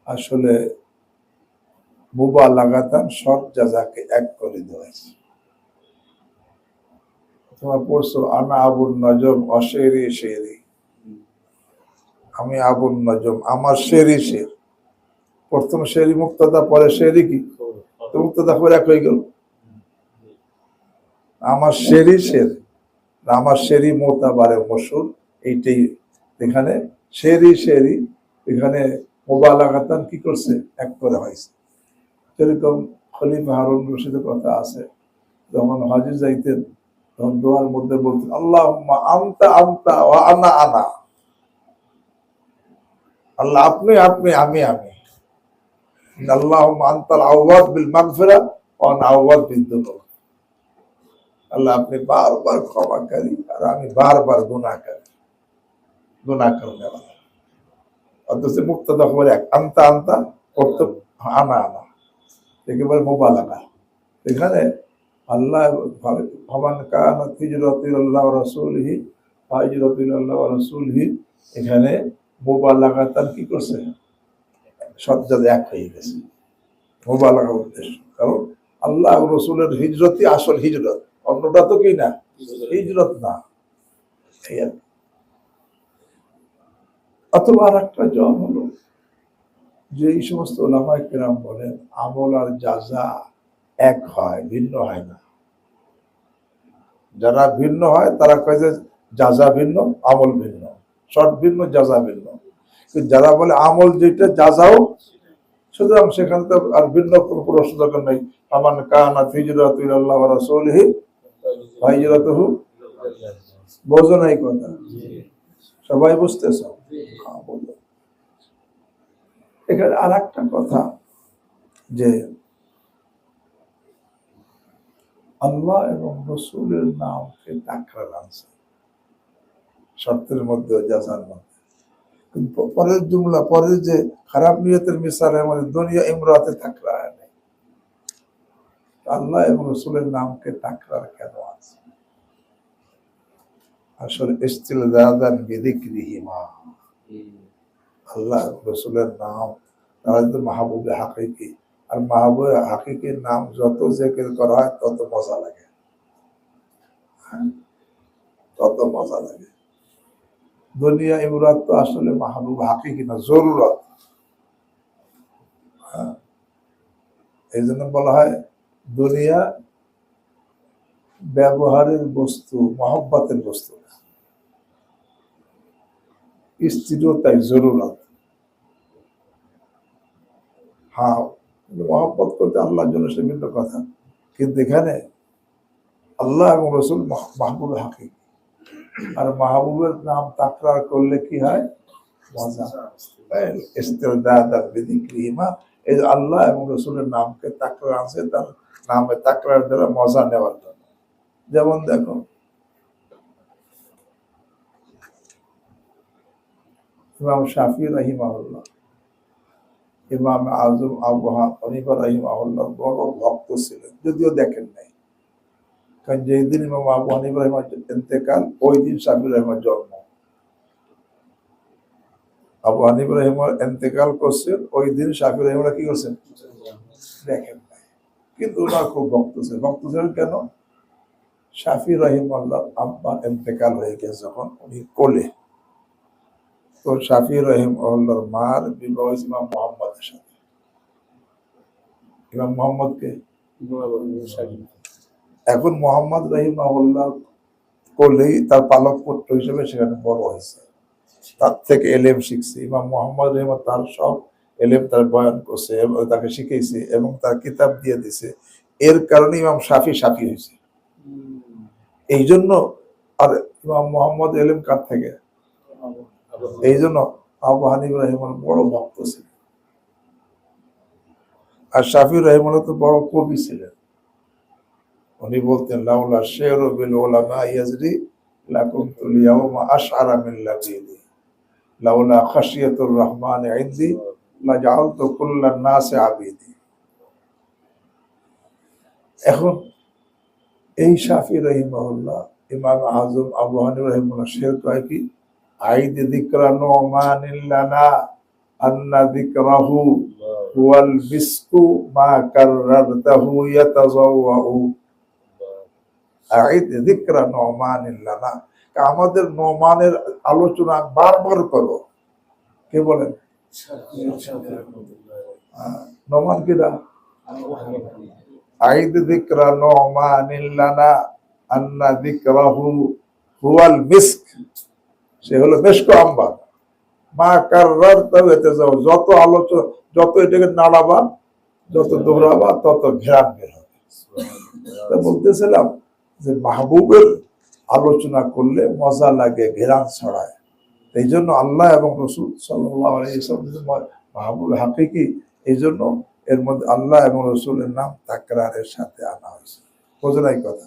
আসলে মুবালাগাতান শর্ত জাযাকে এক করে দেওয়া হয়েছে। তোমরা পড়ছো আনা আবুন নজম অশেরি শেরি, আমি আবুল নজম, আমার শেরি শের। প্রথম শেরি মুক্তাদা, পরে শেরি কি? তো মুক্তাদা পরে এক হয়ে গেল। আমার শেরি শের, আমার শেরি মোতাবারে মশুর, এইটাই এখানে শেরি শেরি। এখানে মুবালাগাতান কি করছে? এক করে হয়েছে। যেরকম খলিফা হারুন রশিদের কথা আছে, যখন হজে যাইতেন তখন দোয়ার মধ্যে বলতেন আল্লাহুম্মা আনতা আনতা ওয়া আনা আনা, আল্লাহ আপনি আপনি, আমি আমি। আল্লাহুম্মা আনতাল আওয়াদ বিল মাগফিরা ওয়া আনা আওয়াদ বিদ-দুনুব। আল্লাহ আপনি বারবার ক্ষমাকারী আর আমি বারবার গুনাহকারী, গুনাহ করনেওয়ালা। অথচ মুক্তাদা খবর এক, আনতা আনতা করতে আনা আনা, একেবারে মুবালাগা। এখানে আল্লাহ ফামান কানাত হিজরাতু ইলাল্লাহি ওয়া রাসূলিহি ফাহিজরাতু ইলাল্লাহি ওয়া রাসূলিহি, এখানে মুবালাগাতান কি করছে? সজ্জাদ এক হয়ে গেছে, মুবালাগা উদ্দেশ্য। কারণ আল্লাহ রসুলের হিজরতই আসল হিজরত, অন্যটা তো কি না হিজরত না। অথবা আর একটা জবাব হলো যে এই সমস্ত ওলামায়ে কেরাম বলেন আমল আর জাযা এক হয়, ভিন্ন হয় না। যারা ভিন্ন হয় তারা কয় যে জাযা ভিন্ন, আমল ভিন্ন, শর্ত ভিন্ন, জাযা ভিন্ন। যারা বলে আমল যেটা জাযাও সুতরাং সেখানে তো আর ভিন্ন কোনো প্রশ্ন দরকার নেই। আমান কানাত হিজরাতু ইলাল্লাহি ওয়া রাসূলিহি ওয়া হিজরাতুহু, বোঝো নাই কথা? সবাই বুঝতেছ? হ্যাঁ, বলো। এখানে আর একটা কথা, যে আল্লাহ এবং রসুলের নামকে টাকরা লাগছে শর্তের মধ্যে, জাজার মধ্যে। কিন্তু পরের জুমলা, পরের যে খারাপ নিয়তের মিসালের মধ্যে দুনিয়া ইমরাতে টাকরা নেই। আল্লাহ এবং রসুলের নামকে টাকরার কেন আছে? আসলে ইস্তিলজাদান বিযিকরিহিমা, আল্লাহ রসুলের নাম, তারা যদি মাহবুবে হাকিকি, আর মাহবুবে হাকিকির নাম যত জিকির করা হয় তত মজা লাগে, তত মজা লাগে। দুনিয়া ইমরাত তো আসলে মাহবুব হাকিকি না, জরুরত। এই জন্য বলা হয় দুনিয়া ব্যবহারের বস্তু, মহব্বতের বস্তু। স্ত্রীও তাই জরুরত। হ্যাঁ, মহব্বত করতে আল্লাহর জন্য সে ভিন্ন কথা, কিন্তু এখানে আল্লাহ এবং রসুল মাহবুব হাকিকি, আর মাহবুবের নাম তাকরার করলে কি হয়? মজা। ইস্তিলজাদান বিযিকরিহিমা, এই যে আল্লাহ এবং রসুলের নামকে তাকরার আছে, তার নামে তাকরার দ্বারা মজা নেওয়ার জন্য। যেমন দেখো, ইমাম শাফি রাহিমাহুল্লাহ, ইমাম আজম আবু হানিফা রাহিমাহুল্লাহ বড় ভক্ত ছিলেন, যদিও দেখেন নাই। কারণ যেই দিন ইমাম আবু হানিফা রাহিমার ইন্তেকাল, ওই দিন শাফি রাহিমার জন্ম। আবু হানিফা রাহিমার ইন্তেকাল করছেন, ওই দিন শাফি রাহিমারা কি করছেন? দেখেন নাই। কিন্তু ওনার খুব ভক্ত ছিলেন। ভক্ত ছিলেন কেন? শাফি রাহিমাল্লাহ আব্বা ইন্তেকাল হয়ে গেছে যখন, উনি কোলে। তো শাফি রাহিমাহুল্লাহর মার বিবাহ হয়েছে ইমাম মুহাম্মদের সাথে। ইমাম মুহাম্মদকে, এখন মোহাম্মদ রাহিমাহুল্লাহ কোলেই তার পালক পুত্র হিসেবে সেখানে বড় হয়েছে, তার থেকে এলেম শিখছে। ইমাম মোহাম্মদ রহিমা তার সব এলেম তার বয়ান করছে এবং তাকে শিখেছে এবং তার কিতাব দিয়ে দিছে। এর কারণে ইমাম শাফি শাফি হয়েছে। এই জন্য, আর ইমাম মোহাম্মদ এলেম কার থেকে? এই জন্য আবু হানিফা রাহিমাহুল্লাহ বড় ভক্ত ছিলেন। আর শাফি রাহিমাহুল্লাহ তো বড় কবি ছিলেন। উনি বলতেন, লাউলা শেরু বিল উলামা ইয়াজরি লাকুনতুল ইয়াওমা আশআরা মিন লাবিদি, লাউলা খাশিয়াতুর রহমান ইনদি লাজাআলতু কুল্লান নাসি আবিদি। এখন এই শাফি রাহিমাহুল্লাহ, ইমাম আজম আবু হানিফা রাহিমাহুল্লাহ শের কয় কি, আইদ যিকরা নুমানিন লানা আন্না যিকরাহু হুয়াল মিসকু মা কাররারতাহু ইয়াতাজাওয়াউ। আইদ যিকরা নুমানিন লানা, আমাদের নোমানের আলোচনা বারবার করো। কে বলেন? নোমান কিরা? আইদ যিকরা নুমানিন লানা আন্না যিকরাহু হুয়াল মিস্ক, সে হলো মেশক আম্বার। মা কাররারতাহু ইয়াতাজাওয়াউ, যত আলোচনা, যত এটাকে নাড়াবা, যত দৌড়াবা, তত ঘ্রাণ বের হবে। তা বলতেছিলাম যে মাহবুবের আলোচনা করলে মজা লাগে, ঘেরান ছড়ায়। এই জন্য আল্লাহ এবং রসুল সাল্লাল্লাহু আলাইহি ওয়াসাল্লাম মাহবুব হাকিকি, এই জন্য এর মধ্যে আল্লাহ এবং রসুলের নাম তাকরারের সাথে আনা হয়েছে। বোঝো নাই কথা?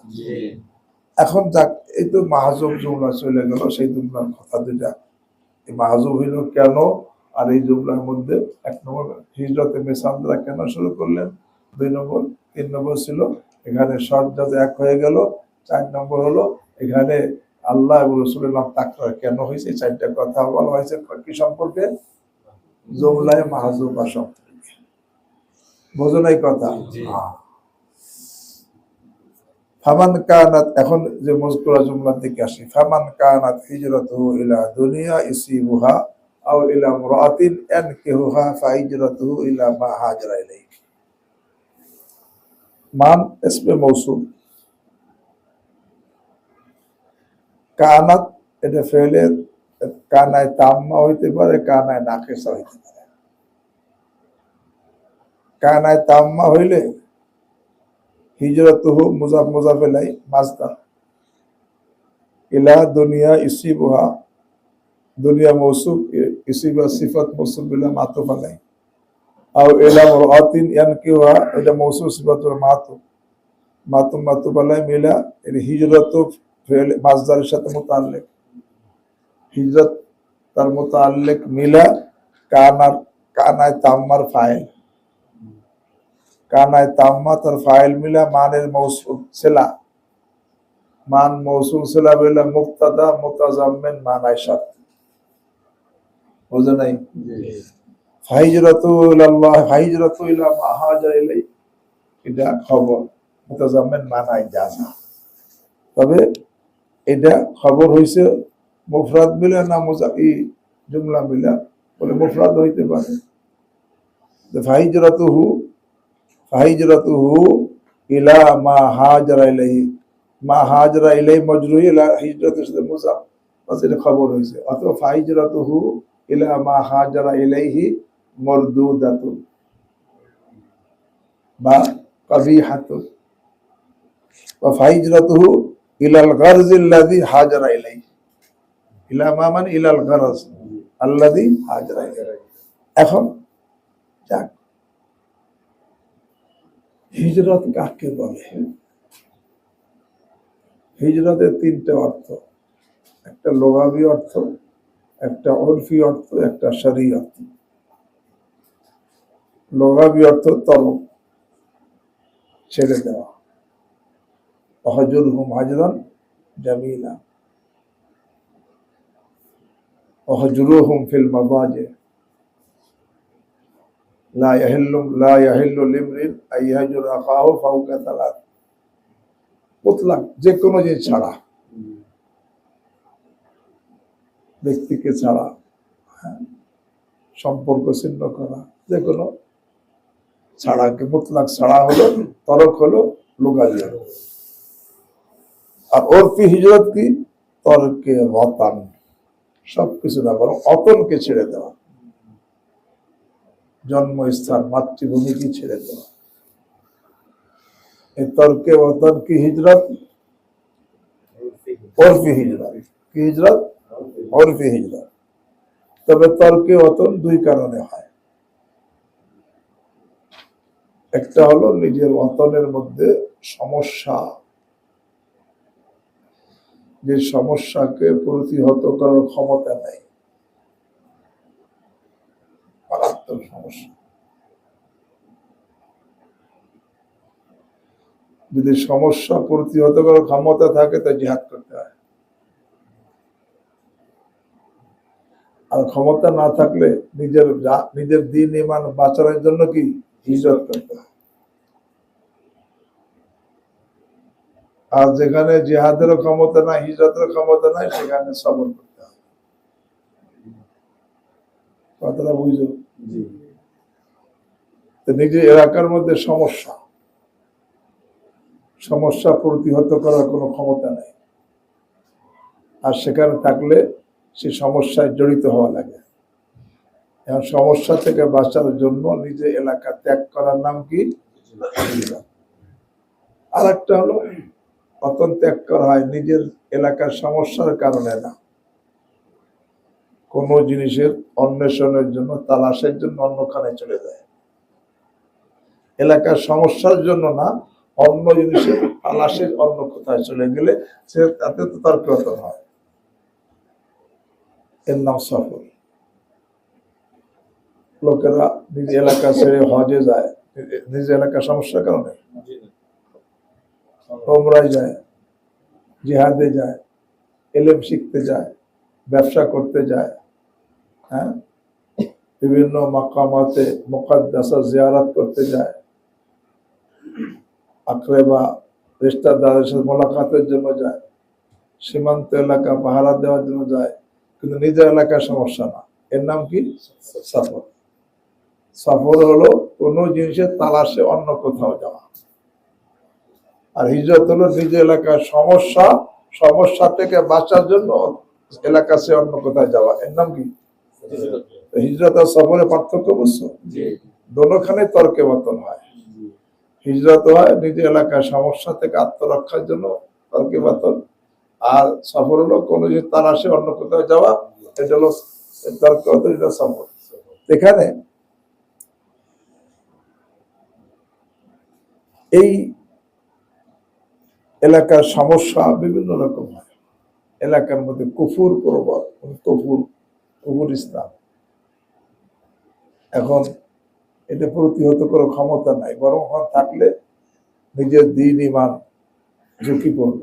এখন যাক, এই তো মাহজুব জুমলা চলে গেল, সেই জুমলার কথা দুটা। এই মাহজুব হইল কেন, আর এই জুমলার মধ্যে 1 নম্বর হিজরতে মেসান্দরা কেন শুরু করলেন, 2 নম্বর, 3 নম্বর ছিল এখানে শর্ত যাতে 1 হয়ে গেল, 4 নম্বর হলো এখানে আল্লাহ এবং রসুলের নাম তাকরার কেন হয়েছে। 4টা কথা বলা হয়েছে কি সম্পর্কে? জুমলায় মাহজুবা সম্পর্কে। বোঝো নাই কথা? ফামান কানাত, এখন যে মজকুরা জুমলার দিকে আসি। ফামান কানাত হিজরাতুহু ইলা দুনিয়া ইসিবুহা আও ইলা ইমরাতিন ইয়ানকিহুহা ফাহিজরাতুহু ইলা মা হাজারা ইলাইহি। মান ইসমে মৌসুল, কানাত এটা ফেলে, কানায় তাম্মা হইতে পারে, কানায় নাকিসা হইতে পারে। কানায় তাম্মা হইলে হিজরতুহু মুজাফ মুজাফ ইলাই মাসদার ইলা দুনিয়া ইসিবুহা দুনিয়া মৌসুফ ইসিবা সিফাত মৌসুফ বিলা মাতুফ আলাই আও ইলা মুরআতিন ইয়ানকিহা এটা মৌসুফ সিফাতুল মাতুফ মাতুম মাতুফ আলাই মিলা এর হিজরতু ফিল মাসদারের সাথে মুতাআল্লিক হিজরত তার মুতাআল্লিক মিলা কানায় তাম্মার ফাইল কানায় তাম্মা তার ফাইল মিলা মানের মৌসুল সিলা মান মৌসুল সিলা বিলা মুক্তাদা মুতাজাম্মিন মানায় সাথে বুঝে নাই ফাহিজরাতু ইলাল্লাহ ফাহিজরাতু ইলা মা হাজার ইলাই এটা খবর মুতাজাম্মিন মানায় জাযা তবে এটা খবর হইছে মুফরাদ মিলা না মুজাফি জুমলা মিলা বলে মুফরাদ হইতে পারে ফাহিজরাতুহু ইলা মা হাজারা ইলাইহি মা হাজারা ইলাই মজরুর ইলা হিজরতের সাথে মুজাফ বাস এটা খবর হইছে অথবা ফাহিজরাতুহু ইলা মা হাজারা ইলাইহি মারদুদাতু বা কবিহাতু ওয়া ফাহিজরাতুহু ইলাল গারজিল্লাযী হাজারা ইলাইহি ইলা মা মানে ইলাল গারজ আল্লাযী হাজারা ইলাইহি এখন যাক হিজরত কাকে বলে হিজরতের তিনটে অর্থ একটা লুগাবি অর্থ একটা উরফি অর্থ একটা শরঈ অর্থ লুগাবি অর্থ তরক ছেড়ে দেওয়া ওয়াহজুরহুম হাজরান জামিলা ওয়াহজুরুহুম ফিল মাদাজি লা ইয়াহিল্লু লিমরিন আইয়াজুর আখাহু ফাওকা সালাত মুতলাক যে কোনো জিনিস ছাড়া ব্যক্তিকে ছাড়া সম্পর্ক ছিন্ন করা যে কোনো ছাড়াকে মুতলাক ছাড়া হলো তরক হলো লুগাবি আর উরফি হিজরত কি তরকে ওয়াতান সবকিছু না বরং অতনকে ছেড়ে দেওয়া জন্মস্থান মাতৃভূমিকে ছেড়ে দেওয়া এই তরকে ওয়াতান কি হিজরত উরফি হিজরত কি হিজরত উরফি হিজরত তবে তরকে ওয়াতান দুই কারণে হয় একটা হলো নিজের ওয়াতানের মধ্যে সমস্যা যে সমস্যাকে প্রতিহত করার ক্ষমতা নেই মারাত্মক সমস্যা যদি সমস্যা প্রতিহত করার ক্ষমতা থাকে তা জিহাদ করতে হয় আর ক্ষমতা না থাকলে নিজের দ্বীন ঈমান বাঁচানোর জন্য কি হিজরত করতে হয় আর যেখানে জিহাদেরও ক্ষমতা নাই হিজরতের ক্ষমতা নাই সেখানে সবর করতে হবে কথাটা বুঝো নিজের এলাকার মধ্যে সমস্যা প্রতিহত করার কোনো ক্ষমতা নেই আর সেখানে থাকলে সে সমস্যায় জড়িত হওয়া লাগে এখন সমস্যা থেকে বাঁচার জন্য নিজের এলাকা ত্যাগ করার নাম কি আর একটা হলো অতন ত্যাগ করা হয় নিজের এলাকার সমস্যার কারণে না কোন জিনিসের অন্বেষণের জন্য তালাশের জন্য অন্যখানে চলে যায় এলাকার সমস্যার জন্য না অন্য জিনিসের তালাশের অন্য কোথায় চলে গেলে সে তাতে তো তার পতন হয় এর নাম সফর লোকেরা নিজ এলাকা ছেড়ে হজে যায় নিজ এলাকার সমস্যার কারণে ওমরায় যায় জিহাদে যায় ইলম শিখতে যায় ব্যবসা করতে যায় হ্যাঁ বিভিন্ন মাকামাতে মুকাদ্দাসা জিয়ারত করতে যায় আকরেবা রিশতেদারের সাথে মোলাকাতের জন্য যায় সীমান্ত এলাকা পাহারা দেওয়ার জন্য যায় কিন্তু নিজের এলাকার সমস্যা না এর নাম কি সফর সফর হলো কোনো জিনিসের তালাশে অন্য কোথাও যাওয়া আর হিজরত হলো নিজের এলাকার সমস্যা থেকে বাঁচার জন্য এলাকা সে অন্য কোথায় যাওয়া এর নাম কি হিজরত আর সফরের পার্থক্য বুঝছো দোনোখানে তর্কে পতন হয়। হিজরত হয় নিজের এলাকার সমস্যা থেকে আত্মরক্ষার জন্য, তর্কে পতন। আর সফর হলো কোনো যে তার আসে অন্য কোথাও যাওয়া, এটা হলো তর্কে পতন, এটা সফর। এখানে এই এলাকার সমস্যা বিভিন্ন রকম হয়। এলাকার মধ্যে কুফুর প্রবল, কুফুর ইসলাম। এখন এটা প্রতিহত করার ক্ষমতা নাই, বরং থাকলে নিজের দিন ইমান ঝুঁকিপূর্ণ।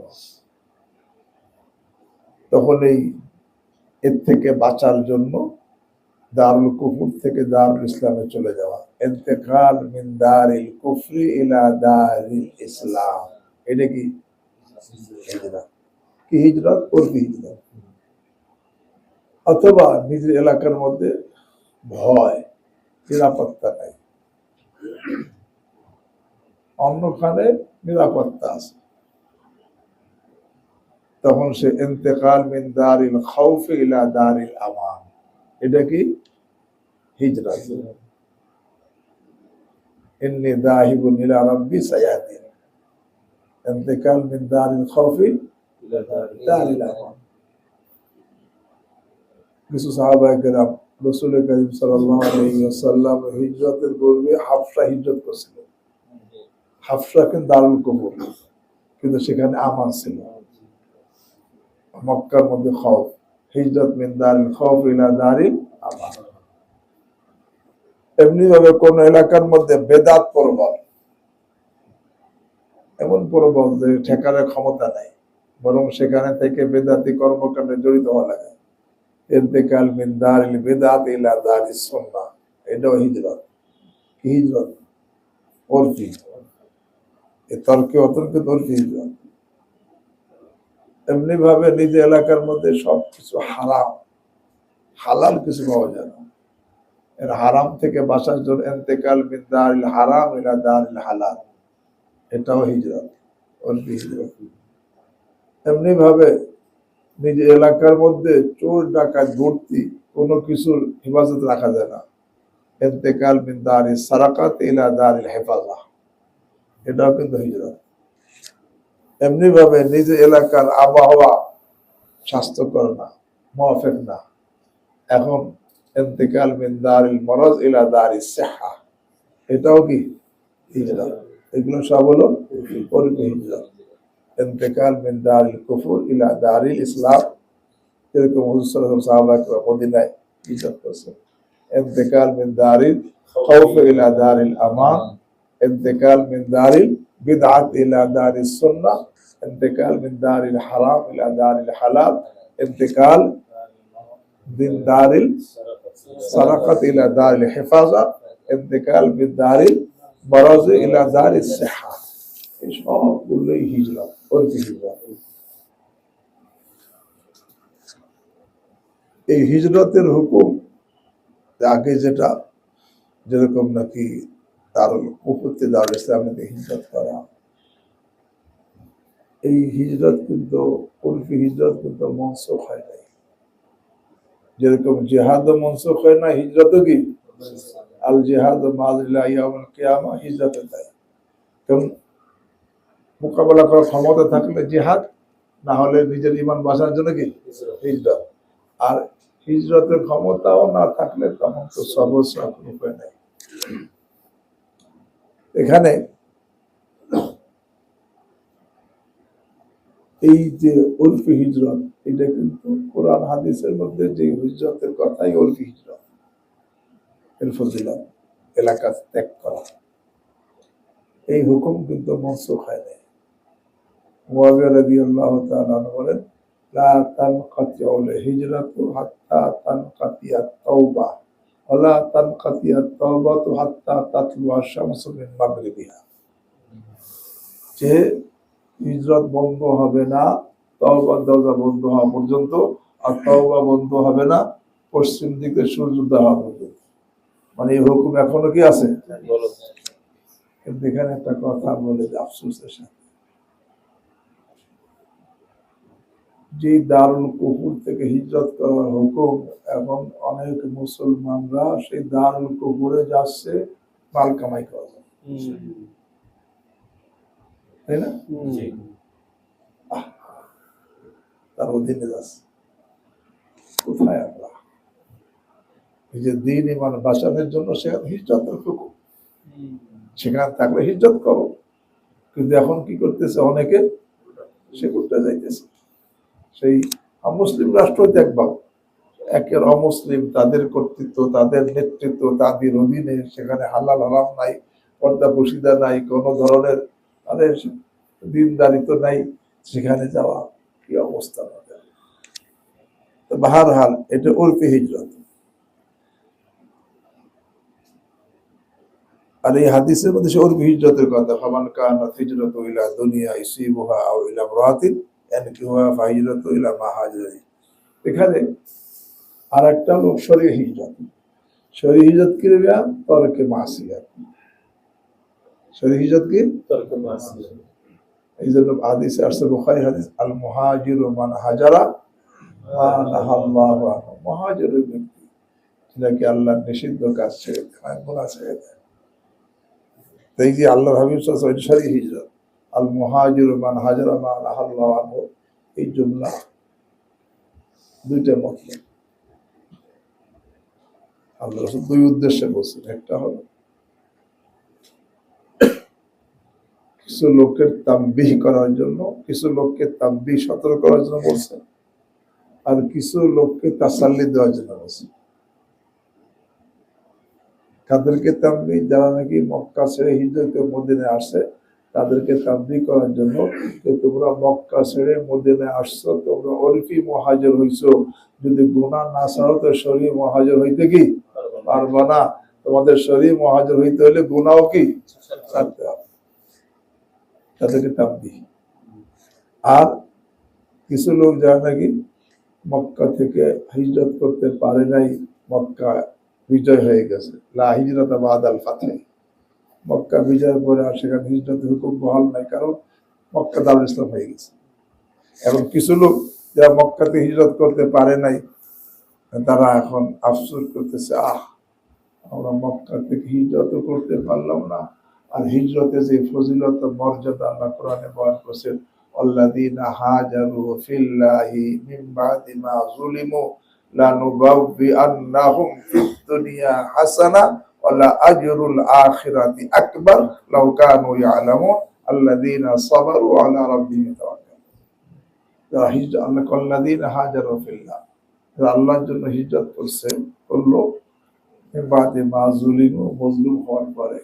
তখন এর থেকে বাঁচার জন্য দারুল কুফর থেকে দারুল ইসলামে চলে যাওয়া, ইন্তেকাল মিন দারিল কুফরি ইলা দারিল ইসলাম। এটা কি হিজরত? কি হিজরত? উর্ফি হিজরত। অথবা নিজের এলাকার মধ্যে ভয়, নিরাপত্তা নাই, অন্যখানে নিরাপত্তা আছে, তখন সে ইন্তেকাল মিন দারিল খাউফ ইলা দারিল আমান। এটা কি হিজরত। ইন্নী যাহিবুন ইলা রাব্বি সায়াহদিন। ইন্তেকাল মিন দারিল খাউফ ইলা দারিল আমান। কিছু সাহাবায়ে কেরাম রাসূল করিম সাল্লাল্লাহু আলাইহি ওয়াসাল্লাম হিজরতের পূর্বে হাবশা হিজরত করেছিলেন। হাবশা কিন্তু দারুল কুফর, কিন্তু সেখানে আমান ছিল। মক্কার মধ্যে খাউফ, হিজরত মিন দারিল খাউফ ইলা দারিল আমান। এমনি ভাবে কোন এলাকার মধ্যে বেদাত প্রবল, এমন প্রবল যে ঠেকানোর ক্ষমতা নাই, বরং সেখানে থেকে বেদাতি কর্মকাণ্ডে জড়িত হওয়া লাগে। ইন্তেকাল মিন দারিল বিদআত ইলা দারিস সুন্নাহ, এটাও হিজরত। কি হিজরত? উরফি। এই তর্কে অতর্কে উরফি হিজরত। এমনি ভাবে নিজ এলাকার মধ্যে সবকিছু হারাম, হালাল কিছু পাওয়া যায় না, এর হারাম থেকে বাঁচার জন্য ইন্তেকাল মিন দারিল হারাম ইলা দারিল হালাল, এটাও হিজরত, উরফি হিজরত। এমনি ভাবে নিজ এলাকার মধ্যে চোর ডাকাত ভর্তি, কোনো কিছুর হেফাজত রাখা যায় না, ইন্তেকাল মিন দারিস সারাকাত ইলা দারিল হেফাজা, এটাও কিন্তু হিজরত। এমনি ভাবে নিজ এলাকার আবহাওয়া স্বাস্থ্যকর না, মুওয়াফিক না, এখন ইন্তেকাল মিন দারিল মারাজ ইলা দারিস সিহা, এটাও কি হিজরত। এগুলো সব হলো উরফি হিজরত। ইন্তেকাল মিন দারিল কুফর ইলা দারিল ইসলাম, যেরকম হুজুর সাল্লাল্লাহু আলাইহি ওয়াসাল্লাম সাহাবায়ে মদিনায় হিজরত করেছেন। ইন্তেকাল মিন দারিল খাউফ ইলা দারিল আমান, ইন্তেকাল মিন দারিল বিদআত ইলা দারিস সুন্নাহ, ইন্তেকাল মিন দারিল হারাম ইলা দারিল হালাল, ইন্তেকাল মিন দারিল সারাকাত ইলা দারিল হেফাজা, ইন্তেকাল মিন দারিল মারাজ ইলা দারিস সিহা। এই সবগুলোই হিজরত, উরফি হিজরত। এই হিজরতের হুকুম আগে যেটা, যেরকম নাকি দারুল কুফর থেকে দারুল ইসলামে হিজরত করা, এই হিজরত কিন্তু উরফি হিজরত কিন্তু মনসুখ হয় নাই। যেরকম জিহাদ মনসুখ হয় না, হিজরতও কি আল জিহাদ মাযিলা ইয়াউমুল কিয়ামা, হিজরতে তাই। কারণ মোকাবেলা করার ক্ষমতা থাকলে জিহাদ, না হলে নিজের ঈমান বাঁচানোর জন্য কি হিজরত। আর হিজরতের ক্ষমতাও না থাকলে তখন তো সর্বস্ব উপায় নেই। এখানে এই যে উরফি হিজরত, এটা কিন্তু কোরআন হাদিসের মধ্যে যে হিজরতের কথাই উরফি হিজরত, এর ফজিলত, এলাকা ত্যাগ করা, এই হুকুম কিন্তু মনসুখ হয় নাই। মুআবিয়া রাদিয়াল্লাহু তাআলা আনহু বলেন, লা তানকাতিউল হিজরাতু হাত্তা তানকাতিয়াত তাওবা ওয়ালা তানকাতিয়াত তাওবাতু হাত্তা তাতলুআ শামসু মিন মাগরিবিহা। যে হিজরত বন্ধ হবে না তওবার দরজা বন্ধ হওয়া পর্যন্ত, আর তওবা বন্ধ হবে না পশ্চিম দিকে সূর্য উদয় পর্যন্ত। মানে এই হুকুম এখনো কি আছে? কিন্তু এখানে একটা কথা বলে যে আফসোসের সাথে, যে দারুল কুফর থেকে হিজরত করার হুকুম, এখন অনেক মুসলমানরা সেই দারুল কুফরে যাচ্ছে, মাল কামাই করা যায়, তাই না? তার অধীনে যাচ্ছে। কোথায় আমরা নিজের দিন ইমান বাঁচানোর জন্য সেখানে হিজরতের হুকুম, সেখানে থাকলে হিজরত করো। কিন্তু এখন কি করতেছে অনেকে, সে করতে যাইতেছে সেই অমুসলিম রাষ্ট্র দেখবা, একের অমুসলিম, তাদের কর্তৃত্ব, তাদের নেতৃত্ব, তাদের অধীনে, সেখানে হালাল হারাম নাই, পর্দা বসিদা নাই, কোন ধরনের দিনদারিত্ব নাই, সেখানে যাওয়া কি অবস্থা। বাহারহাল এটা উর্ফি হিজরত। আর এই হাদিসের মধ্যে সে উর্ফি হিজরতের কথা, ফামান কানাত হিজরাতু ইলা দুনিয়া ইসিবুহা আও ইলা ইমরাতিন ইয়ানকিহুহা ফাহিজরাতু ইলা মা হাজারা ইলাইহি। এখানে আর একটা লোক শরীয়ত হিজরত, শরীয়ত হিজরত কি রে তরকে মাসিয়াত, শরীয়ত হিজরত কি তরকে মাসিয়াত। এই জন্য হাদিসে আসছে, বুখারী হাদিস, আল মুহাজিরু মান হাজারা মা নাহাল্লাহু আনহু। মুহাজির ওই ব্যক্তি যাকে আল্লাহ নিষিদ্ধ কাজ ছেড়ে দেয়, গুনাহ ছেড়ে দেয়। এই যে আল্লাহর হাবিব সাল্লাল্লাহু আলাইহি ওয়াসাল্লাম শরীয়ত হিজরত, আল মুহাজিরু মান হাজারা মা নাহাল্লাহু আনহু, এই জুমলা দুইটা মতলব। আল্লাহ রাসূল দুই উদ্দেশ্যে বলছেন। একটা হলো কিছু লোকের তামবিহ করার জন্য, কিছু লোককে তামবিহ সতর্ক করার জন্য বলছেন, আর কিছু লোককে তাসাল্লি দেওয়ার জন্য বলছেন। তাদেরকে তামবিহ, যারা নাকি মক্কা ছেড়ে হিজরতে মদিনায় আসে, তাদেরকে তামবিহ করার জন্য যে তোমরা মক্কা ছেড়ে মদিনায় আসছো, তোমরা উরফি মুহাজির হইছো, যদি গুনাহ না ছাড়ো তো শরীয়ত মুহাজির হইতে কি পারবা না। তোমাদের শরীয়ত মুহাজির হইতে হলে গুনাহও কি ছাড়তে হবে, তাদেরকে তামবিহ। আর কিছু লোক যারা নাকি মক্কা থেকে হিজরত করতে পারে নাই, মক্কা বিজয় হয়ে গেছে, লা হিজরাতা বাদাল ফাতহ, মক্কা বিজয়ের পরে আর সেখানে হিজরতের হুকুম বহাল নাই, কারণ মক্কা দারুল ইসলাম হয়ে গেছে। এবং কিছু লোক যারা মক্কাতে হিজরত করতে পারে নাই, তারা এখন আফসোস করতেছে, আমরা মক্কা থেকে হিজরত করতে পারলাম না। আর হিজরতে যে ফজিলত মর্যাদা আল্লাহ কোরআনে বয়ান করেছেন, আল্লাযীনা হাজারু ফিল্লাহি মিন বাদি মা যুলিমু লানুবাউবিআন্নাহুম ফিদ দুনিয়া হাসানা ওয়া লা আজরুল আখিরাতি আকবার লাউ কানু ইয়ালামুন আল্লাযীনা সাবারু আলা রাব্বিহিম ইয়াতাওয়াক্কালুন। হিজরত আল্লাহ আল্লাযীনা হাজারু ফিল্লাহ, আল্লাহর জন্য হিজরত করলো মিন বাদি মা যুলিমু, মজলুম হওয়ার পরে,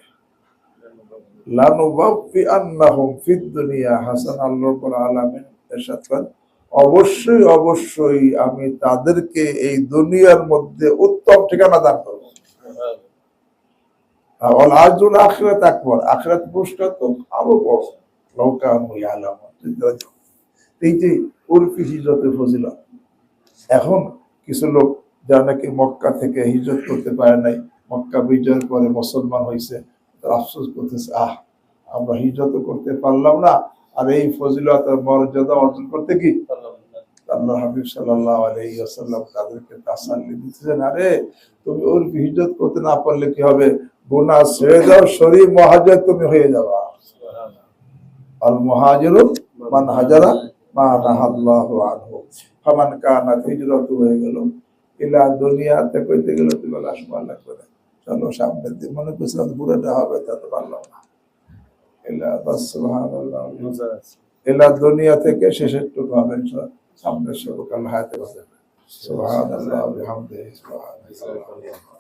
লানুবাউবিআন্নাহুম ফিদ দুনিয়া হাসানা, আল্লাহ রাব্বুল আলামিন ইরশাদ করেন, অবশ্যই অবশ্যই আমি তাদেরকে এই দুনিয়ার মধ্যে উত্তম ঠিকানা দান করব। আর আজরুল আখিরাত আকবার, আখিরাত পুরস্কার তো আরো বড়, লাউ কানু ইয়ালামুন। এই যে উরফি হিজরতের ফজিলত। এখন কিছু লোক যারা নাকি মক্কা থেকে হিজরত করতে পারে নাই, মক্কা বিজয়ের পরে মুসলমান হয়েছে, তারা আফসোস করতেছে, আমরা হিজরত করতে পারলাম না, আর এই ফজিলত আর মর্যাদা অর্জন করতে কি আল্লাহ হাবিব সাল্লাল্লাহু আলাইহি ওয়াসাল্লাম তাদেরকে তাসাল্লি দিতেছেন, আরে তুমি ওর হিজরত করতে না পারলে কি হবে, গুনাহ ছেড়ে দাও, শরীয়ত মুহাজির তুমি হয়ে যাবা। আল মুহাজিরু মান হাজারা মা নাহাল্লাহু আনহু ফামান কানাত হিজরাতু, হয়ে গেল ইলা দুনিয়াতে, কইতে গেল তুমি আসমান লাগবে না, চলো সামনের দিন, মনে করছিলাম পুরোটা হবে, তা তো পারলাম না। ইলা বাস সুবহানাল্লাহ, ইলা দুনিয়া থেকে শেষের টুকু হবে, সামনের সব কাল হায়াতে বাঁচবে। সুবহানাল্লাহ ওয়া বিহামদিহি, সুবহানাল্লাহ।